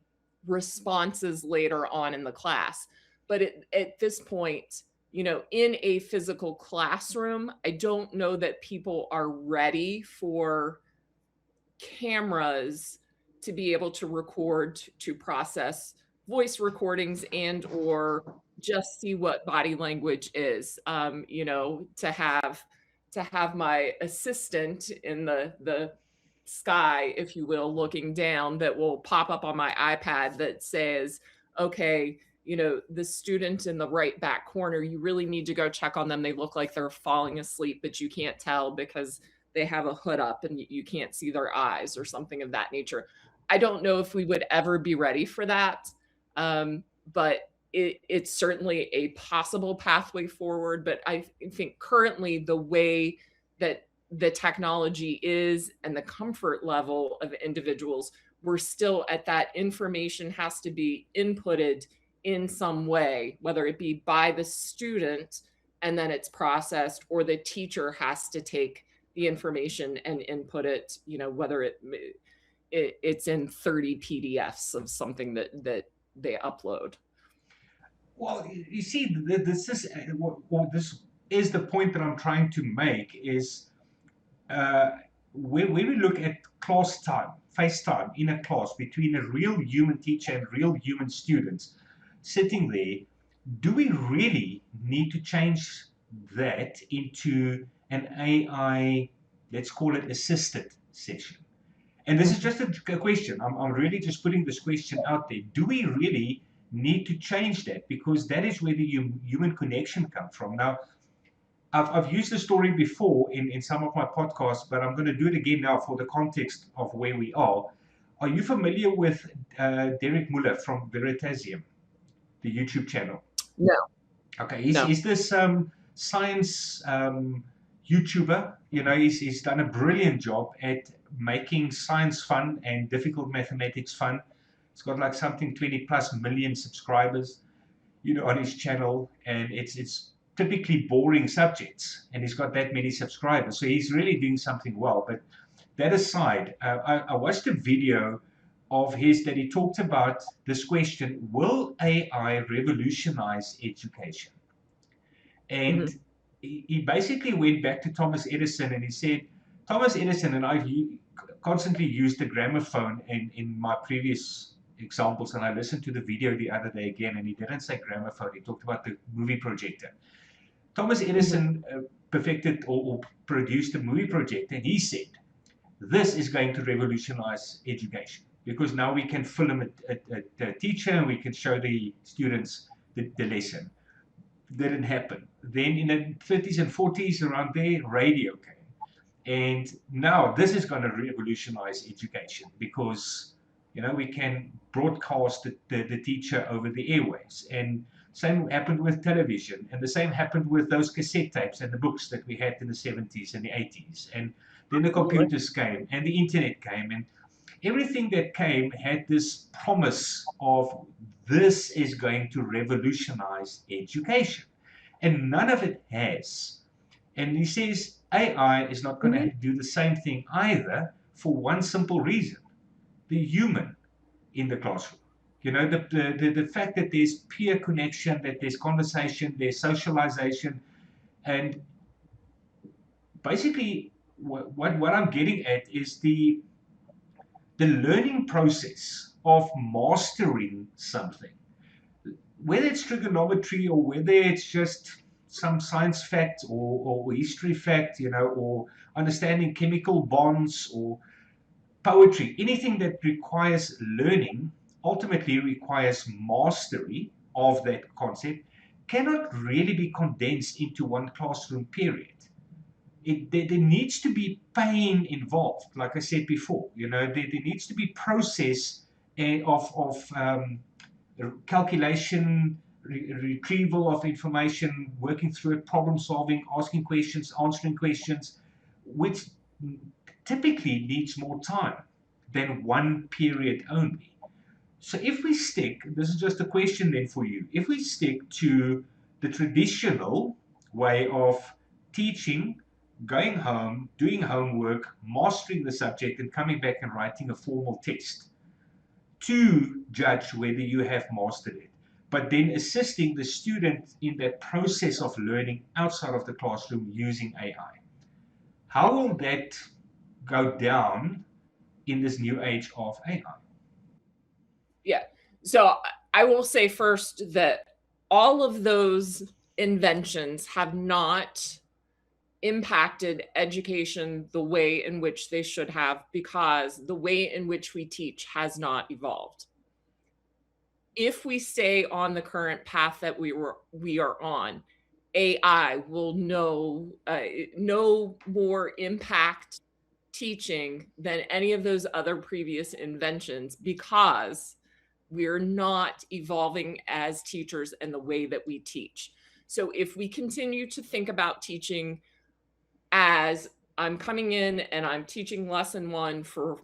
A: responses later on in the class. But at this point, in a physical classroom, I don't know that people are ready for cameras to be able to record, to process voice recordings, and or just see what body language is. To have my assistant in the sky, if you will, looking down, that will pop up on my iPad that says, okay, the student in the right back corner, you really need to go check on them. They look like they're falling asleep, but you can't tell because they have a hood up and you can't see their eyes, or something of that nature. I don't know if we would ever be ready for that. But it's certainly a possible pathway forward. But I think currently the way that the technology is and the comfort level of individuals, we're still at that information has to be inputted in some way, whether it be by the student and then it's processed, or the teacher has to take the information and input it, whether it's in 30 PDFs of something that they upload.
B: Well, you see, this is the point that I'm trying to make is uh, when we look at class time, face time in a class between a real human teacher and real human students sitting there, do we really need to change that into an AI, let's call it assisted session? And this is just a question. I'm really just putting this question out there. Do we really need to change that? Because that is where the human connection comes from. Now, I've used the story before in some of my podcasts, but I'm going to do it again now for the context of where we are. Are you familiar with Derek Muller from Veritasium, the YouTube channel?
A: No,
B: Okay,
A: no.
B: he's this science YouTuber. He's done a brilliant job at making science fun and difficult mathematics fun. He's got like something 20 plus million subscribers, on his channel, and it's typically boring subjects, and he's got that many subscribers. So he's really doing something well. But that aside, I watched a video of his that he talked about this question: will AI revolutionize education? And
A: Mhm.
B: he basically went back to Thomas Edison and he said, Thomas Edison, and I've constantly used the gramophone in my previous examples, and I listened to the video the other day again, and he didn't say gramophone, he talked about the movie projector. Thomas
A: Mhm.
B: Edison perfected or produced a movie projector, and he said, this is going to revolutionize education because now we can film a teacher and we can show the students the lesson. Didn't happen. Then in the 30s and 40s, around there, radio came. And now this is going to revolutionize education because we can broadcast the teacher over the airwaves. And same happened with television, and the same happened with those cassette tapes and the books that we had in the 70s and the 80s. And then the
A: Absolutely.
B: computers came and the internet came, and everything that came had this promise of this is going to revolutionize education. And none of it has. And he says AI is not going
A: Mhm.
B: to do the same thing either for one simple reason: the human in the classroom. The fact that there's peer connection, that there's conversation, there's socialization, and basically what I'm getting at is the learning process of mastering something, whether it's trigonometry or whether it's just some science fact or history fact, or understanding chemical bonds or poetry, anything that requires learning ultimately requires mastery of that concept, cannot really be condensed into one classroom period. There needs to be pain involved, like I said before. There needs to be process of calculation, retrieval of information, working through it, problem solving, asking questions, answering questions, which typically needs more time than one period only. So if we stick, this is just a question then for you, if we stick to the traditional way of teaching, going home, doing homework, mastering the subject, and coming back and writing a formal test to judge whether you have mastered it, but then assisting the student in that process of learning outside of the classroom using AI. How will that go down in this new age of AI?
A: Yeah. So I will say first that all of those inventions have not impacted education the way in which they should have because the way in which we teach has not evolved. If we stay on the current path that we are on, AI will no more impact teaching than any of those other previous inventions because we're not evolving as teachers and the way that we teach. So if we continue to think about teaching as I'm coming in and I'm teaching lesson one for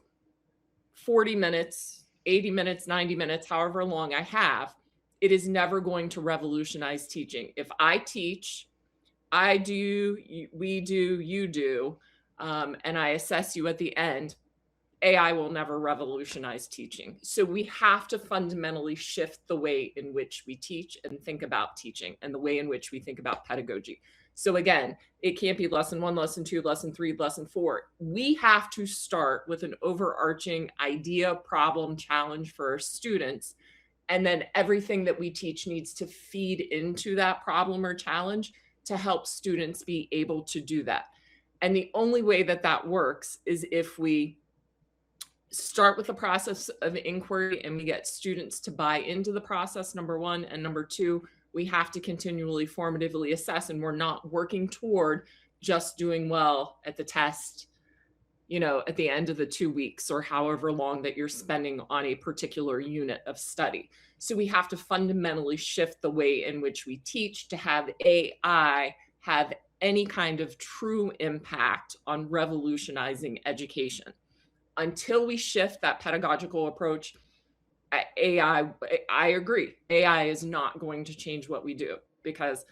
A: 40 minutes, 80 minutes, 90 minutes, however long I have, it is never going to revolutionize teaching. If I teach, I do, we do, you do, and I assess you at the end, AI will never revolutionize teaching. So we have to fundamentally shift the way in which we teach and think about teaching and the way in which we think about pedagogy. So again, it can't be lesson one, lesson two, lesson three, lesson four. We have to start with an overarching idea, problem, challenge for our students. And then everything that we teach needs to feed into that problem or challenge to help students be able to do that. And the only way that that works is if we start with the process of inquiry and we get students to buy into the process, number one. And number two, we have to continually formatively assess, and we're not working toward just doing well at the test, at the end of the 2 weeks or however long that you're spending on a particular unit of study. So we have to fundamentally shift the way in which we teach to have AI have any kind of true impact on revolutionizing education. Until we shift that pedagogical approach, I agree. AI is not going to change what we do because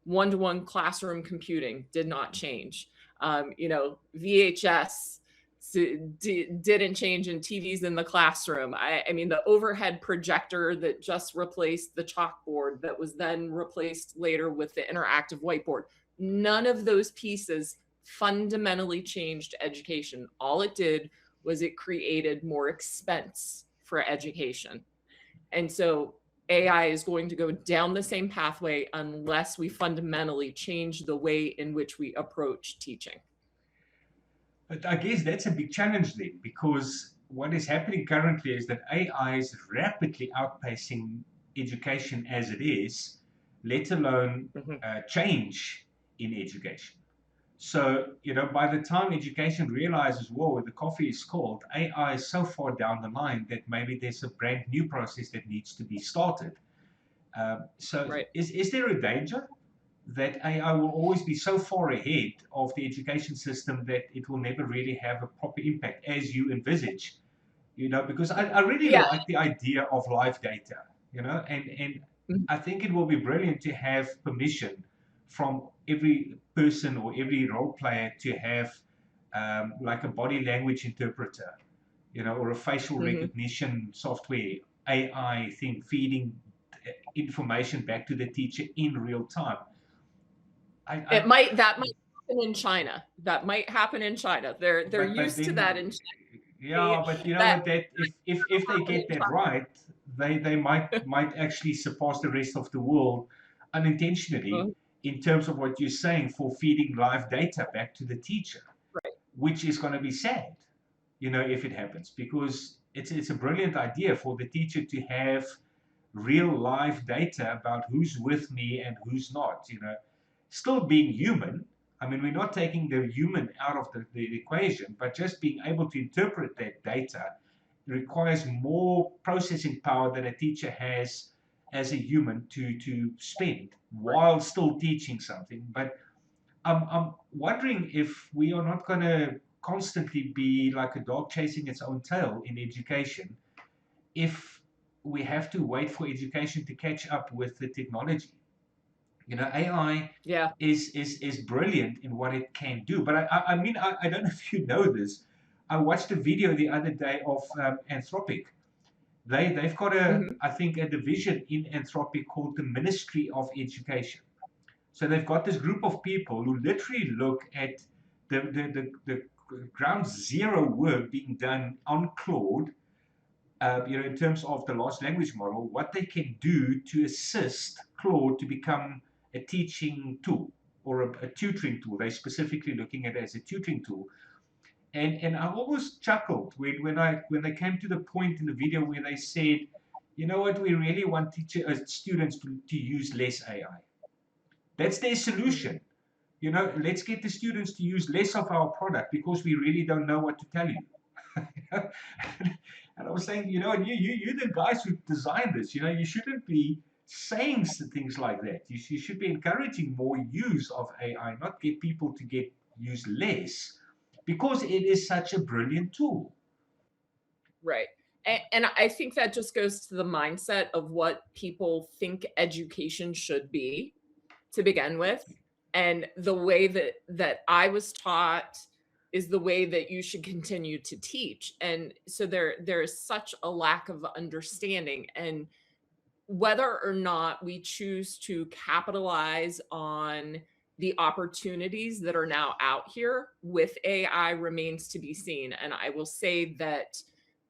A: one-to-one classroom computing did not change. VHS didn't change in TVs in the classroom. I mean, the overhead projector that just replaced the chalkboard that was then replaced later with the interactive whiteboard, None of those pieces fundamentally changed education. All it did was it created more expense for education. And so AI is going to go down the same pathway unless we fundamentally change the way in which we approach teaching.
B: But I guess that's a big challenge then, because what is happening currently is that AI is rapidly outpacing education as it is, let alone
A: Mhm.
B: change in education. So, by the time education realizes, whoa, the coffee is cold, AI is so far down the line that maybe there's a brand new process that needs to be started. So,
A: Right.
B: is there a danger that AI will always be so far ahead of the education system that it will never really have a proper impact as you envisage? Because I really
A: Yeah.
B: like the idea of live data, and
A: Mhm.
B: I think it will be brilliant to have permission from every person or every role player to have like a body language interpreter, or a facial
A: Mhm.
B: recognition software, AI thing, feeding information back to the teacher in real time. I
A: That might happen in China. That might happen in China. They're
B: but
A: used to that
B: then
A: in China.
B: yeah, but you know
A: That
B: what, that if they
A: happen
B: get
A: in
B: that right, they might actually surpass the rest of the world unintentionally
A: China.
B: in terms of what you're saying for feeding live data back to the teacher,
A: Right.
B: which is going to be sad, if it happens, because it's a brilliant idea for the teacher to have real live data about who's with me and who's not, still being human. I mean, we're not taking the human out of the equation, but just being able to interpret that data requires more processing power than a teacher has as a human to spend
A: Right.
B: while still teaching something. But I'm wondering if we are not going to constantly be like a dog chasing its own tail in education if we have to wait for education to catch up with the technology. AI
A: Yeah.
B: is brilliant in what it can do. But I mean, I don't know if you know this. I watched a video the other day of Anthropic. They've got
A: Mhm.
B: I think, a division in Anthropic called the Ministry of Education. So they've got this group of people who literally look at the ground zero work being done on Claude, in terms of the large language model, what they can do to assist Claude to become a teaching tool or a tutoring tool. They're specifically looking at it as a tutoring tool. And I almost chuckled when they came to the point in the video where they said, you know what, we really want students to use less AI. That's their
A: Mhm.
B: solution. Let's get the students to use less of our product because we really don't know what to tell you. And I was saying, you're the guys who designed this. You shouldn't be saying things like that. You should be encouraging more use of AI, not get people to use less, because it is such a brilliant tool.
A: Right. And I think that just goes to the mindset of what people think education should be to begin with. And the way that I was taught is the way that you should continue to teach. And so there is such a lack of understanding. And whether or not we choose to capitalize on the opportunities that are now out here with AI remains to be seen. And I will say that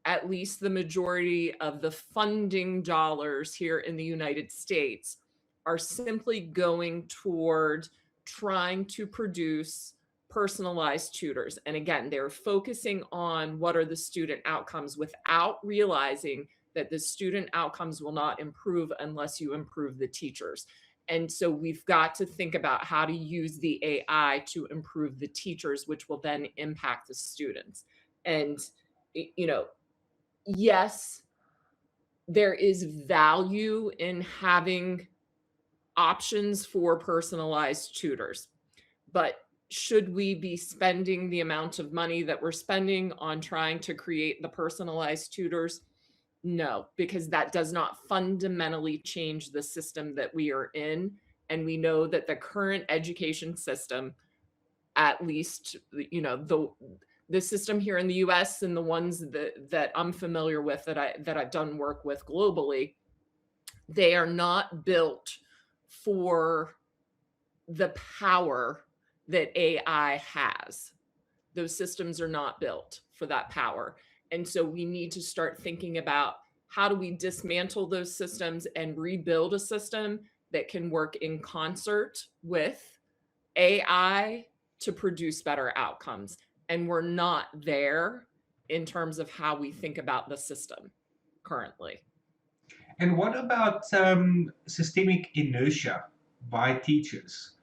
A: at least the majority of the funding dollars here in the United States are simply going toward trying to produce personalized tutors. And again, they're focusing on what are the student outcomes without realizing that the student outcomes will not improve unless you improve the teachers. And so we've got to think about how to use the AI to improve the teachers, which will then impact the students. And, you know, yes, there is value in having options for personalized tutors, but should we be spending the amount of money that we're spending on trying to create the personalized tutors? No, because that does not fundamentally change the system that we are in. And we know that the current education system, at least, the system here in the US and the ones that I'm familiar with that I've done work with globally, they are not built for the power that AI has. Those systems are not built for that power. And so we need to start thinking about how do we dismantle those systems and rebuild a system that can work in concert with AI to produce better outcomes. And we're not there in terms of how we think about the system currently.
B: And what about systemic inertia by teachers?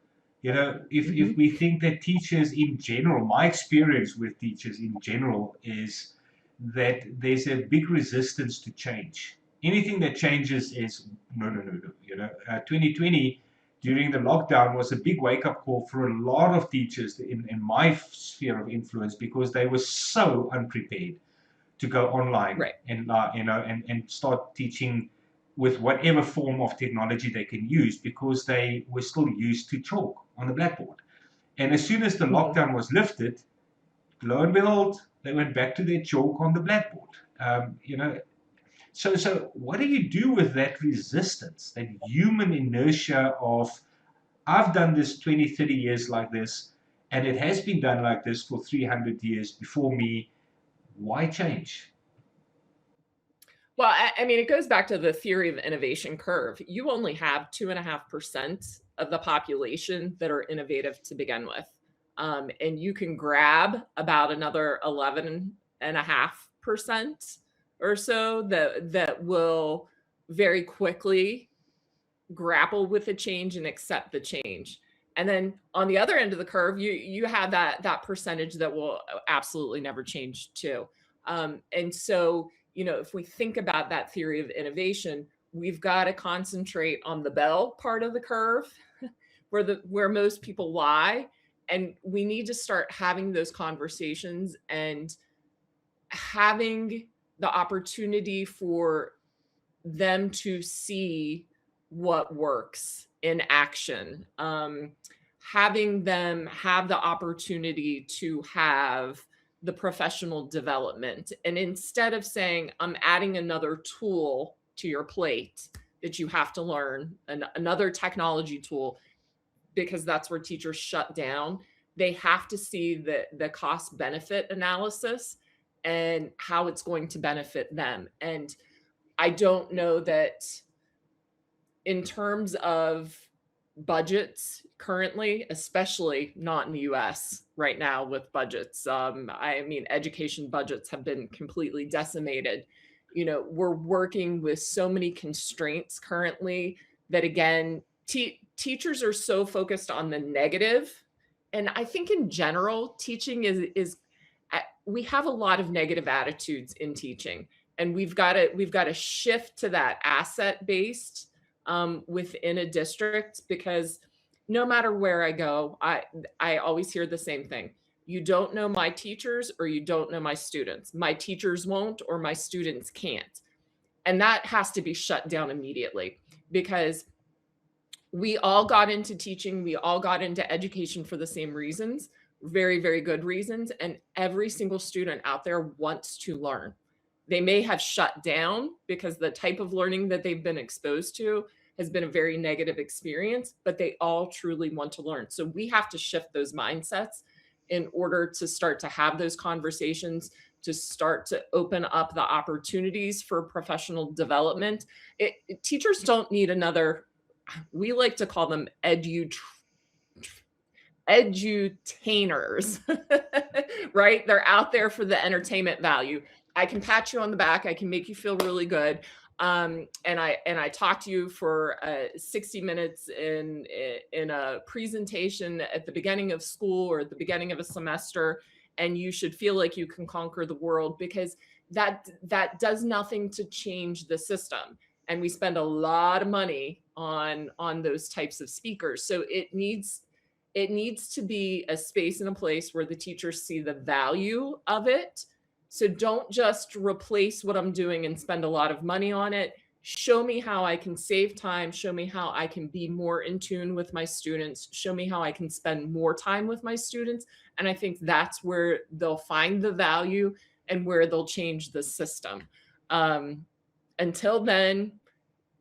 B: You know, if
A: Mhm.
B: we think that teachers in general, my experience with teachers in general is that there's a big resistance to change. Anything that changes is no, no, no, no. You know, 2020 during the lockdown was a big wake up call for a lot of teachers in my sphere of influence because they were so unprepared to go online
A: Right.
B: and and start teaching with whatever form of technology they can use because they were still used to chalk on the blackboard. And as soon as the
A: Mhm.
B: lockdown was lifted, lo and behold, they went back to their chalk on the blackboard. You know, so what do you do with that resistance, that human inertia of I've done this 20, 30 years like this, and it has been done like this for 300 years before me. Why change?
A: Well, I mean, it goes back to the theory of innovation curve. You only have 2.5% of the population that are innovative to begin with. And you can grab about another 11.5% or so that will very quickly grapple with the change and accept the change. And then on the other end of the curve, you have that percentage that will absolutely never change too. And so, if we think about that theory of innovation, we've got to concentrate on the bell part of the curve where most people lie. And we need to start having those conversations and having the opportunity for them to see what works in action. Having them have the opportunity to have the professional development. And instead of saying, I'm adding another tool to your plate that you have to learn, another technology tool, because that's where teachers shut down, they have to see the cost benefit analysis and how it's going to benefit them. And I don't know that in terms of budgets currently, especially not in the US right now with budgets. I mean, education budgets have been completely decimated. We're working with so many constraints currently that, again, teachers are so focused on the negative. And I think in general, teaching we have a lot of negative attitudes in teaching, and we've got to shift to that asset based within a district, because no matter where I go, I always hear the same thing. You don't know my teachers or you don't know my students. My teachers won't or my students can't. And that has to be shut down immediately, because we all got into teaching, we all got into education for the same reasons, very, very good reasons. And every single student out there wants to learn. They may have shut down because the type of learning that they've been exposed to has been a very negative experience, but they all truly want to learn. So we have to shift those mindsets in order to start to have those conversations, to start to open up the opportunities for professional development. Teachers don't need another, we like to call them edutainers, right? They're out there for the entertainment value. I can pat you on the back. I can make you feel really good. And I talk to you for 60 minutes in a presentation at the beginning of school or at the beginning of a semester, and you should feel like you can conquer the world, because that does nothing to change the system. And we spend a lot of money on those types of speakers. So it needs to be a space and a place where the teachers see the value of it. So don't just replace what I'm doing and spend a lot of money on it. Show me how I can save time. Show me how I can be more in tune with my students. Show me how I can spend more time with my students. And I think that's where they'll find the value and where they'll change the system. Um, until then,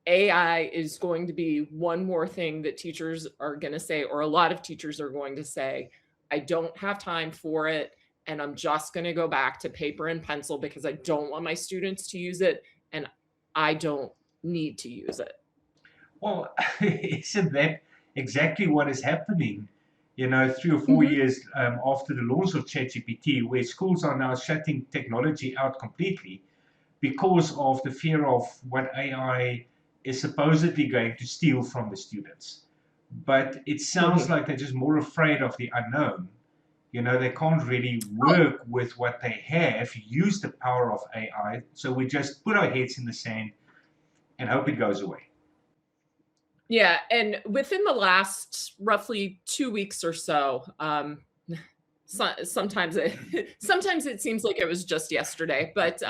A: AI is going to be one more thing that teachers are going to say, or a lot of teachers are going to say, I don't have time for it. And I'm just going to go back to paper and pencil because I don't want my students to use it. And I don't need to use it.
B: Well, isn't that exactly what is happening? 3 or 4
A: Mhm.
B: years after the launch of ChatGPT, where schools are now shutting technology out completely because of the fear of what AI is supposedly going to steal from the students. But it sounds
A: Mhm.
B: like they're just more afraid of the unknown. They can't really
A: Oh,
B: work with what they have, use the power of AI. So we just put our heads in the sand and hope it goes away.
A: yeah. And within the last roughly 2 weeks or so, sometimes sometimes it seems like it was just yesterday, but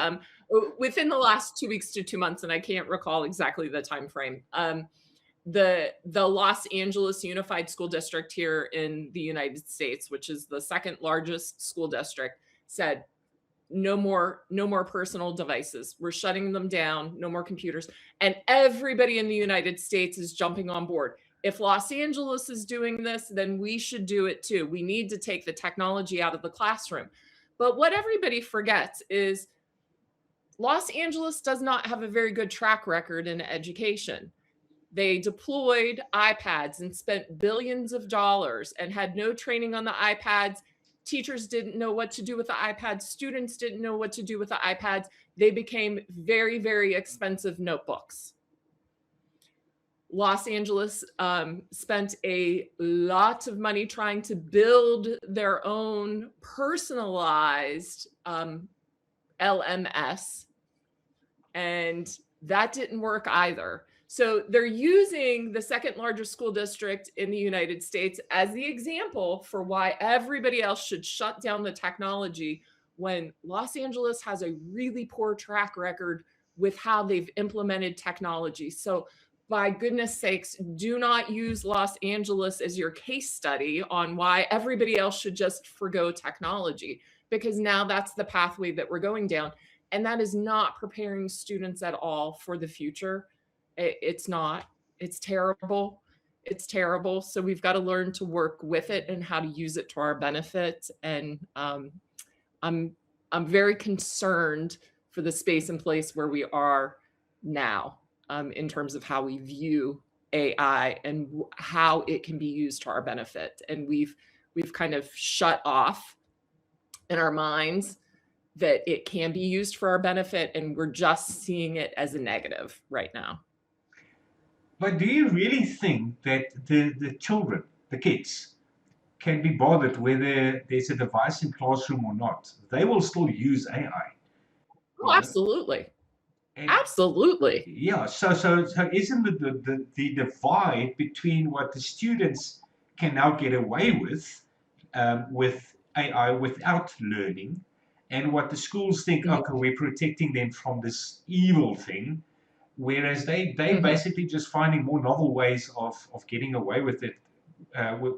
A: within the last 2 weeks to 2 months, and I can't recall exactly the time frame. The Los Angeles Unified School District here in the United States, which is the second largest school district, said no more personal devices. We're shutting them down, no more computers. And everybody in the United States is jumping on board. If Los Angeles is doing this, then we should do it too. We need to take the technology out of the classroom. But what everybody forgets is Los Angeles does not have a very good track record in education. They deployed iPads and spent billions of dollars and had no training on the iPads. Teachers didn't know what to do with the iPads. Students didn't know what to do with the iPads. They became very, very expensive notebooks. Los Angeles spent a lot of money trying to build their own personalized LMS, and that didn't work either. So they're using the second largest school district in the United States as the example for why everybody else should shut down the technology when Los Angeles has a really poor track record with how they've implemented technology. So by goodness sakes, do not use Los Angeles as your case study on why everybody else should just forgo technology, because now that's the pathway that we're going down. And that is not preparing students at all for the future. It's not. It's terrible. It's terrible. So we've got to learn to work with it and how to use it to our benefit. And I'm I'm very concerned for the space and place where we are now, in terms of how we view AI and how it can be used to our benefit. And we've kind of shut off in our minds that it can be used for our benefit, and we're just seeing it as a negative right now.
B: But do you really think that the children, the kids, can be bothered whether there's a device in classroom or not? They will still use AI,
A: Oh,
B: you know?
A: absolutely.
B: And
A: Absolutely.
B: yeah, so isn't the divide between what the students can now get away with AI without learning, and what the schools think,
A: Mhm,
B: okay, we're protecting them from this evil thing, whereas they
A: mhm.
B: basically just finding more novel ways of getting away with it, with,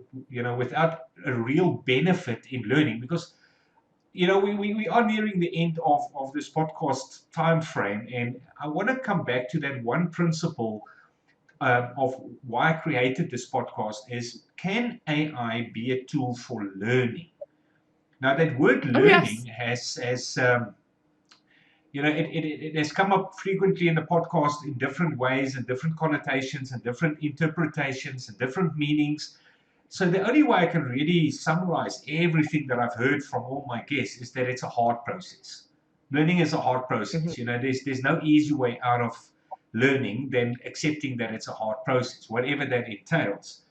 B: without a real benefit in learning. Because we are nearing the end of this podcast time frame, and I want to come back to that one principle of why I created this podcast is, can AI be a tool for learning? Now, that word
A: Oh,
B: learning
A: yes.
B: it has come up frequently in the podcast in different ways and different connotations and different interpretations and different meanings. So the only way I can really summarize everything that I've heard from all my guests is that it's a hard process. Learning is a hard
A: Mhm,
B: process. There's no easy way out of learning than accepting that it's a hard process, whatever that entails.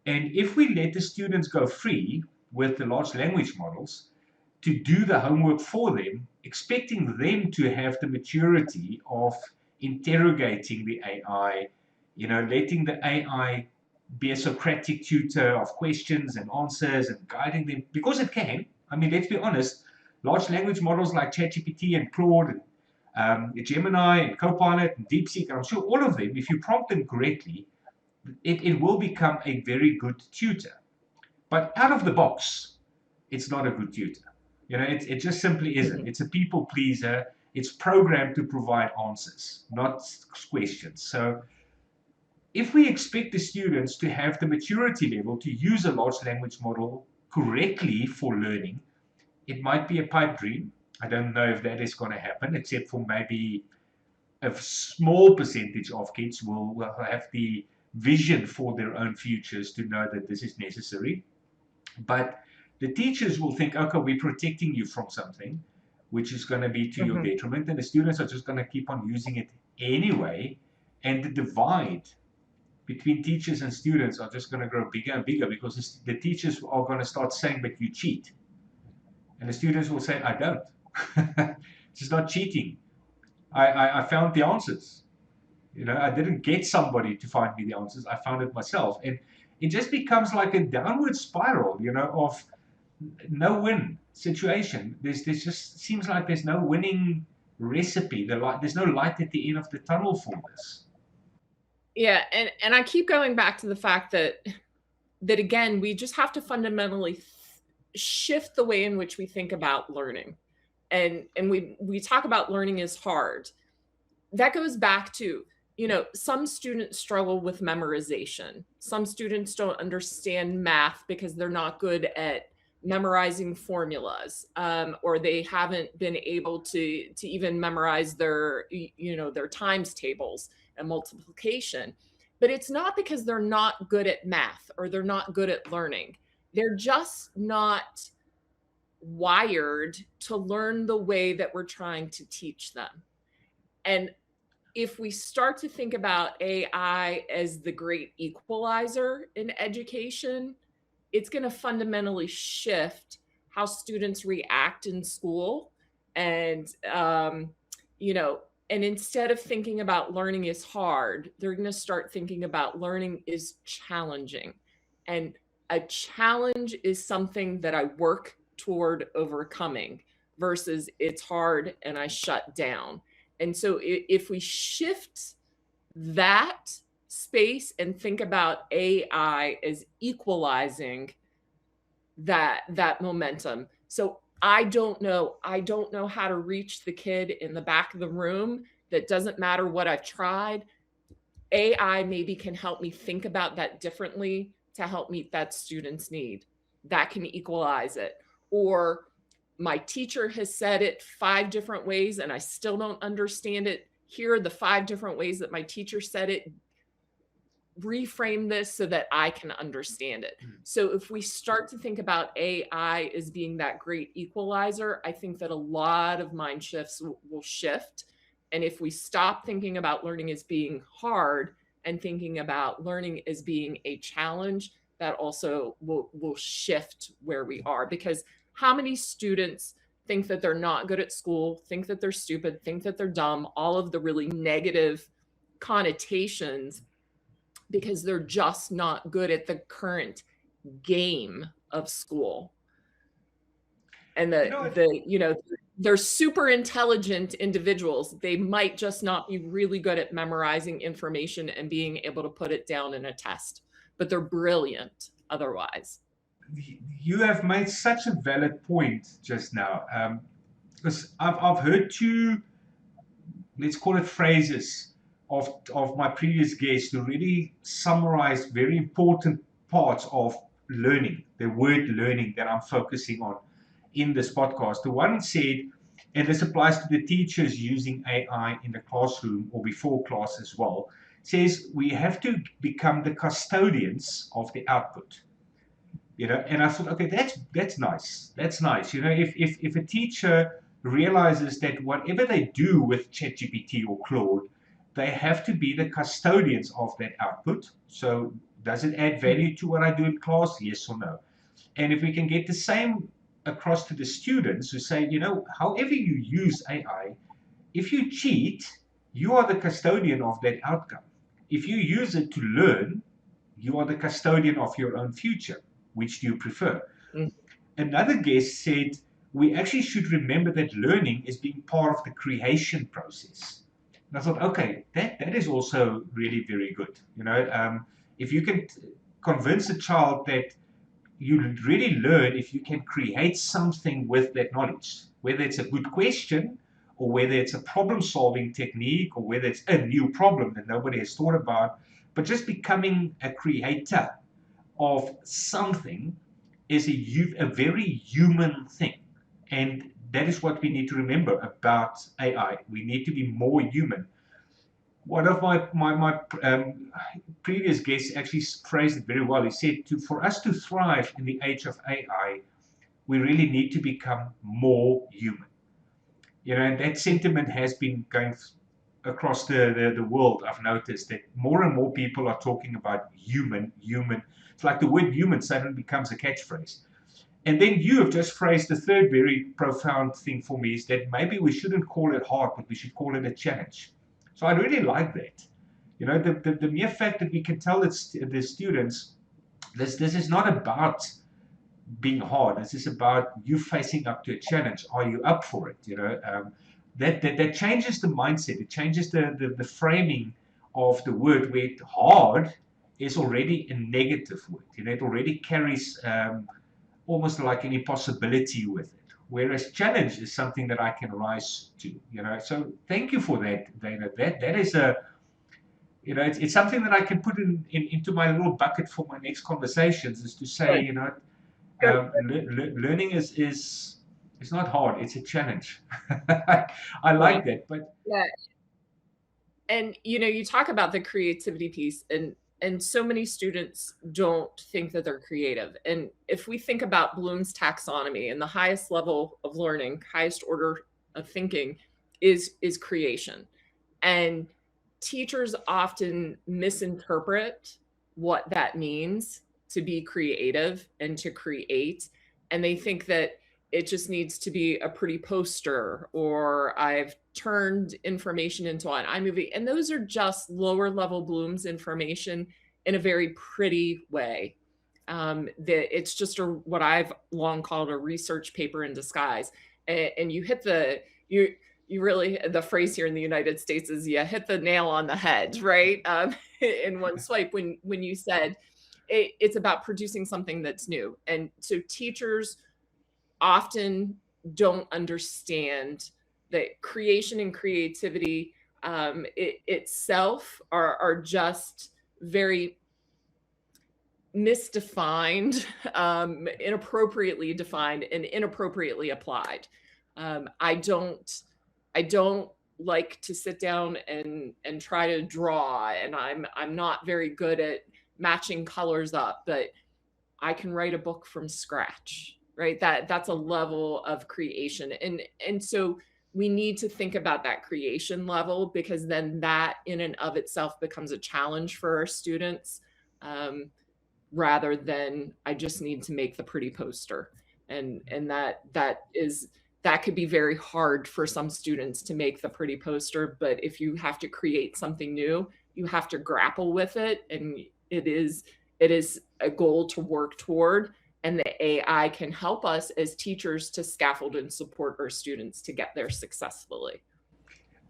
B: And if we let the students go free with the large language models to do the homework for them, expecting them to have the maturity of interrogating the AI, letting the AI be a Socratic tutor of questions and answers and guiding them, because it can. I mean, let's be honest, large language models like ChatGPT and Claude and Gemini and Copilot and DeepSeek, and I'm sure all of them, if you prompt them correctly, it will become a very good tutor. But out of the box, it's not a good tutor. It just simply isn't.
A: mhm.
B: It's a people pleaser, It's programmed to provide answers, not questions. So if we expect the students to have the maturity level to use a large language model correctly for learning, it might be a pipe dream. I don't know if that is going to happen, except for maybe a small percentage of kids will have the vision for their own futures to know that this is necessary. But the teachers will think, okay, we're protecting you from something, which is going to be to your
A: Mhm.
B: detriment, and the students are just going to keep on using it anyway. And the divide between teachers and students are just going to grow bigger and bigger because the teachers are going to start saying, but you cheat. And the students will say, I don't. It's not cheating. I found the answers. I didn't get somebody to find me the answers. I found it myself. And it just becomes like a downward spiral, of no win situation. There's just seems like there's no winning recipe. There's no light at the end of the tunnel for this.
A: Yeah, and I keep going back to the fact that again, we just have to fundamentally shift the way in which we think about learning. And we talk about learning is hard. That goes back to, some students struggle with memorization. Some students don't understand math because they're not good at memorizing formulas, or they haven't been able to even memorize their times tables and multiplication. But it's not because they're not good at math or they're not good at learning. They're just not wired to learn the way that we're trying to teach them. And if we start to think about AI as the great equalizer in education, it's going to fundamentally shift how students react in school. And, you know, and instead of thinking about learning is hard, they're going to start thinking about learning is challenging. And a challenge is something that I work toward overcoming versus it's hard and I shut down. And so if we shift that space and think about AI as equalizing that momentum. So I don't know how to reach the kid in the back of the room. That doesn't matter what I've tried. AI maybe can help me think about that differently to help meet that student's need. That can equalize it. Or my teacher has said it 5 different ways and I still don't understand it. Here are the 5 different ways that my teacher said it. Reframe this so that I can understand it. So if we start to think about AI as being that great equalizer, I think that a lot of mind shifts will shift. And if we stop thinking about learning as being hard and thinking about learning as being a challenge, that also will shift where we are. Because how many students think that they're not good at school, think that they're stupid, think that they're dumb, all of the really negative connotations because they're just not good at the current game of school. And
B: You know,
A: they're super intelligent individuals. They might just not be really good at memorizing information and being able to put it down in a test, but they're brilliant otherwise.
B: you have made such a valid point just now. Because I've heard two, let's call it phrases of my previous guests who really summarize very important parts of learning, the word learning that I'm focusing on in this podcast. The one said, and this applies to the teachers using AI in the classroom or before class as well, says we have to become the custodians of the output. And I thought, okay, that's nice. That's nice. If a teacher realizes that whatever they do with ChatGPT or Claude, they have to be the custodians of that output. So does it add value to what I do in class? Yes or no? And if we can get the same across to the students who say, however you use AI, if you cheat, you are the custodian of that outcome. If you use it to learn, you are the custodian of your own future. Which do you prefer?
A: Mm.
B: Another guest said, we actually should remember that learning is being part of the creation process. And I thought, okay, that is also really very good. If you can convince a child that you really learn if you can create something with that knowledge, whether it's a good question or whether it's a problem-solving technique, or whether it's a new problem that nobody has thought about, but just becoming a creator of something is a very human thing. And that is what we need to remember about AI. We need to be more human. One of my previous guests actually phrased it very well. He said, for us to thrive in the age of AI, we really need to become more human. And that sentiment has been going across the world. I've noticed that more and more people are talking about human. It's like the word human suddenly becomes a catchphrase. And then you have just phrased the third very profound thing for me, is that maybe we shouldn't call it hard, but we should call it a challenge. So I really like that. The mere fact that we can tell the students, this is not about being hard. This is about you facing up to a challenge. Are you up for it? That changes the mindset. It changes the framing of the word, where hard is already a negative word. It already carries almost like an impossibility with it. Whereas challenge is something that I can rise to. So thank you for that, Dayna. That is it's something that I can put into my little bucket for my next conversations, is to say,
A: Good, good.
B: learning is not hard, it's a challenge. I
A: Yeah.
B: like that. But
A: Yeah. And you talk about the creativity piece, and so many students don't think that they're creative. And if we think about Bloom's taxonomy, and the highest level of learning, highest order of thinking is creation. And teachers often misinterpret what that means to be creative and to create. And they think that it just needs to be a pretty poster, or I've turned information into an iMovie. And those are just lower level Bloom's information in a very pretty way. That it's just what I've long called a research paper in disguise. And you hit you really, the phrase here in the United States is, you hit the nail on the head, right? In one swipe, when you said it's about producing something that's new. And so teachers often don't understand that creation and creativity itself are just very misdefined, inappropriately defined, and inappropriately applied. I don't like to sit down and try to draw, and I'm not very good at matching colors up, but I can write a book from scratch, right? That's a level of creation. And so we need to think about that creation level, because then that in and of itself becomes a challenge for our students, rather than I just need to make the pretty poster. And that could be very hard for some students to make the pretty poster. But if you have to create something new, you have to grapple with it. And it is a goal to work toward. And the AI can help us as teachers to scaffold and support our students to get there successfully.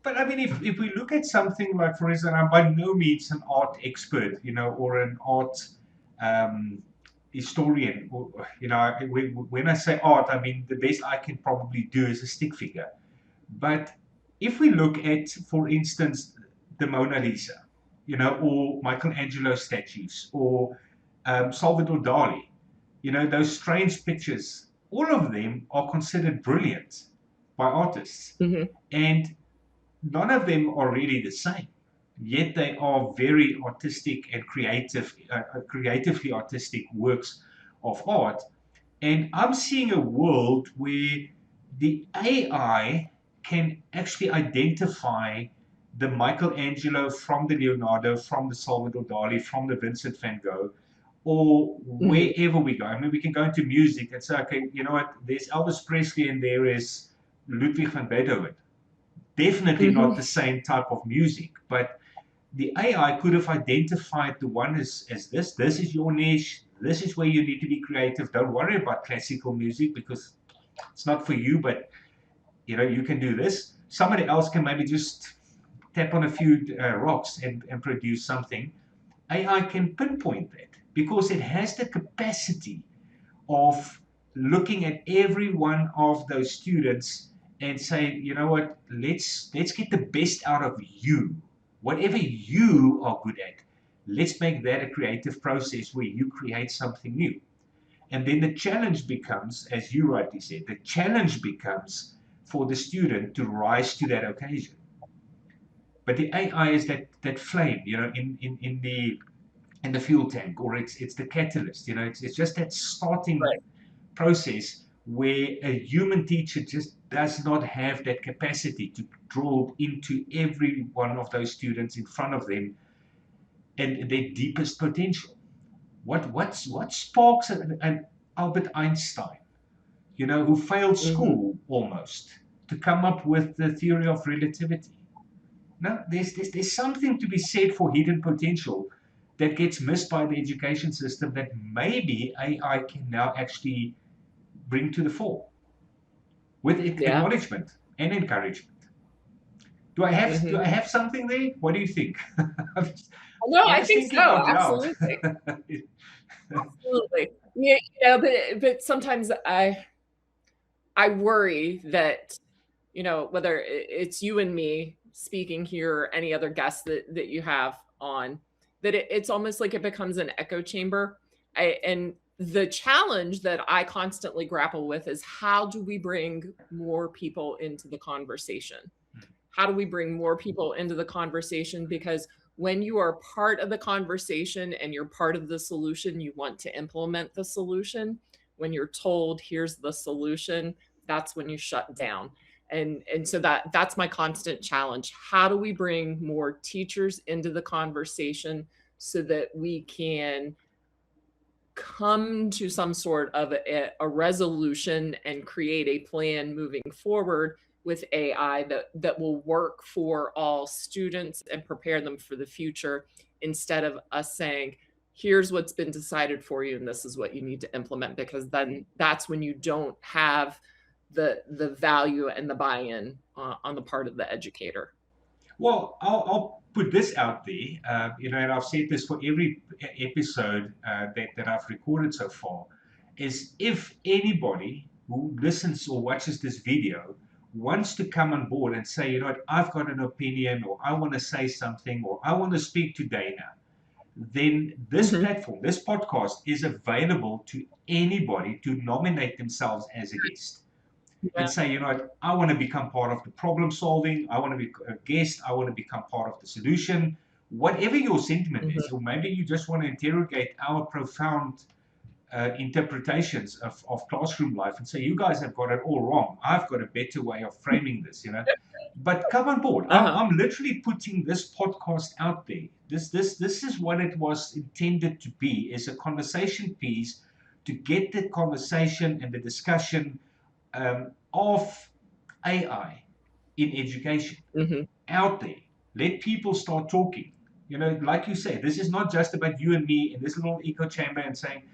B: I mean, if we look at something like, for instance, I'm by no means an art expert, or an art um, historian. Or, when I say art, I mean the best I can probably do is a stick figure. But if we look at, for instance, the Mona Lisa, or Michelangelo statues, or Salvador Dali, those strange pictures, all of them are considered brilliant by artists.
A: Mm-hmm.
B: And none of them are really the same. Yet they are very artistic and creatively artistic works of art. And I'm seeing a world where the AI can actually identify the Michelangelo from the Leonardo, from the Salvador Dali, from the Vincent van Gogh, or
A: Mm-hmm.
B: wherever we go. I mean, we can go into music and say, okay, you know what, there's Elvis Presley and there is Ludwig van Beethoven. Definitely not
A: Mm-hmm.
B: the same type of music, but the AI could have identified the one as this. This is your niche. This is where you need to be creative. Don't worry about classical music because it's not for you, but you can do this. Somebody else can maybe just tap on a few rocks and produce something. AI can pinpoint that because it has the capacity of looking at every one of those students and say, you know what, let's get the best out of you. Whatever you are good at, let's make that a creative process where you create something new. And then the challenge becomes, as you rightly said, the challenge becomes for the student to rise to that occasion. But the AI is that flame, in the fuel tank, or it's the catalyst. It's just that starting
A: Right.
B: process where a human teacher just does not have that capacity to draw into every one of those students in front of them and their deepest potential. What sparks an Albert Einstein, who failed
A: Mhm.
B: school almost to come up with the theory of relativity? No, there's something to be said for hidden potential that gets missed by the education system that maybe AI can now actually bring to the fore with
A: Yeah.
B: acknowledgement and encouragement. Do I
A: Mhm.
B: have something there? What do you think?
A: No,
B: I'm
A: I
B: just
A: think
B: thinking
A: so,
B: out loud.
A: absolutely, absolutely. Yeah, but sometimes I worry that, whether it's you and me speaking here or any other guests that you have on, that it's almost like it becomes an echo chamber. And the challenge that I constantly grapple with is how do we bring more people into the conversation? How do we bring more people into the conversation? Because when you are part of the conversation and you're part of the solution, you want to implement the solution. When you're told, here's the solution, that's when you shut down. And so that's my constant challenge. How do we bring more teachers into the conversation so that we can come to some sort of a resolution and create a plan moving forward with AI that will work for all students and prepare them for the future, instead of us saying, here's what's been decided for you and this is what you need to implement, because then that's when you don't have the value and the buy-in on the part of the educator.
B: Well, I'll put this out there, and I've said this for every episode that I've recorded so far, is if anybody who listens or watches this video wants to come on board and say, I've got an opinion, or I want to say something, or I want to speak to Dayna, then this
A: Mhm.
B: platform, this podcast is available to anybody to nominate themselves as a guest and
A: Yeah.
B: say, I want to become part of the problem solving. I want to be a guest. I want to become part of the solution. Whatever your sentiment
A: Mhm.
B: is, or maybe you just want to interrogate our profound interpretations of classroom life and say, you guys have got it all wrong. I've got a better way of framing this. But come on board. I'm,
A: Uh-huh.
B: I'm literally putting this podcast out there. This is what it was intended to be, is a conversation piece to get the conversation and the discussion of AI in education
A: Mhm.
B: out there. Let people start talking. Like you say, this is not just about you and me in this little echo chamber and saying,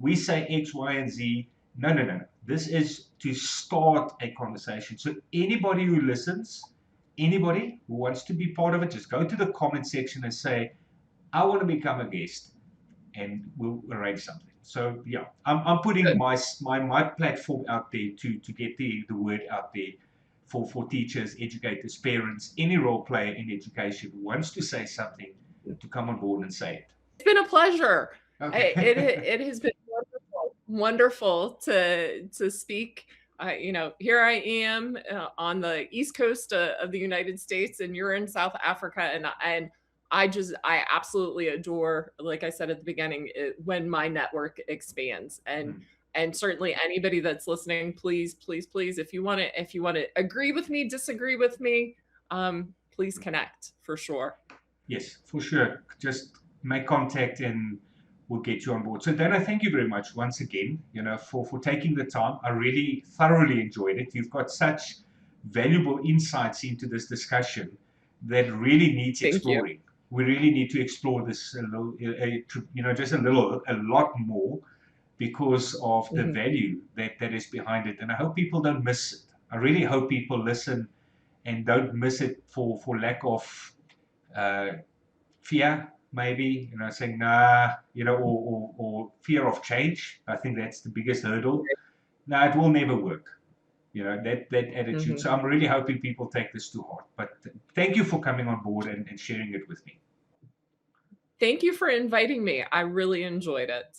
B: we say X, Y, and Z. No, no, no, no. This is to start a conversation. So anybody who listens, anybody who wants to be part of it, just go to the comment section and say, I want to become a guest, and we'll arrange something. So yeah, I'm putting
A: Good.
B: my platform out there to get the word out there for teachers, educators, parents, any role player in education who wants to say something to come on board and say
A: It's been a pleasure.
B: it.
A: It has been wonderful to speak. Here I am on the East Coast of the United States, and you're in South Africa, and I absolutely adore, like I said at the beginning, when my network expands, and certainly anybody that's listening, please, please, please, if you want to agree with me, disagree with me, please connect for sure.
B: Yes, for sure. Just make contact and we'll get you on board. So Dana, thank you very much once again, for taking the time. I really thoroughly enjoyed it. You've got such valuable insights into this discussion that really needs
A: Thank you.
B: exploring. We really need to explore this a little, just a lot more because of the
A: Mhm.
B: value that is behind it. And I hope people don't miss it. I really hope people listen and don't miss it for lack of uh, fear, maybe, saying nah, or fear of change. I think that's the biggest hurdle. No, it will never work. that attitude.
A: Mhm.
B: So I'm really hoping people take this to heart. But thank you for coming on board and sharing it with me.
A: Thank you for inviting me. I really enjoyed it.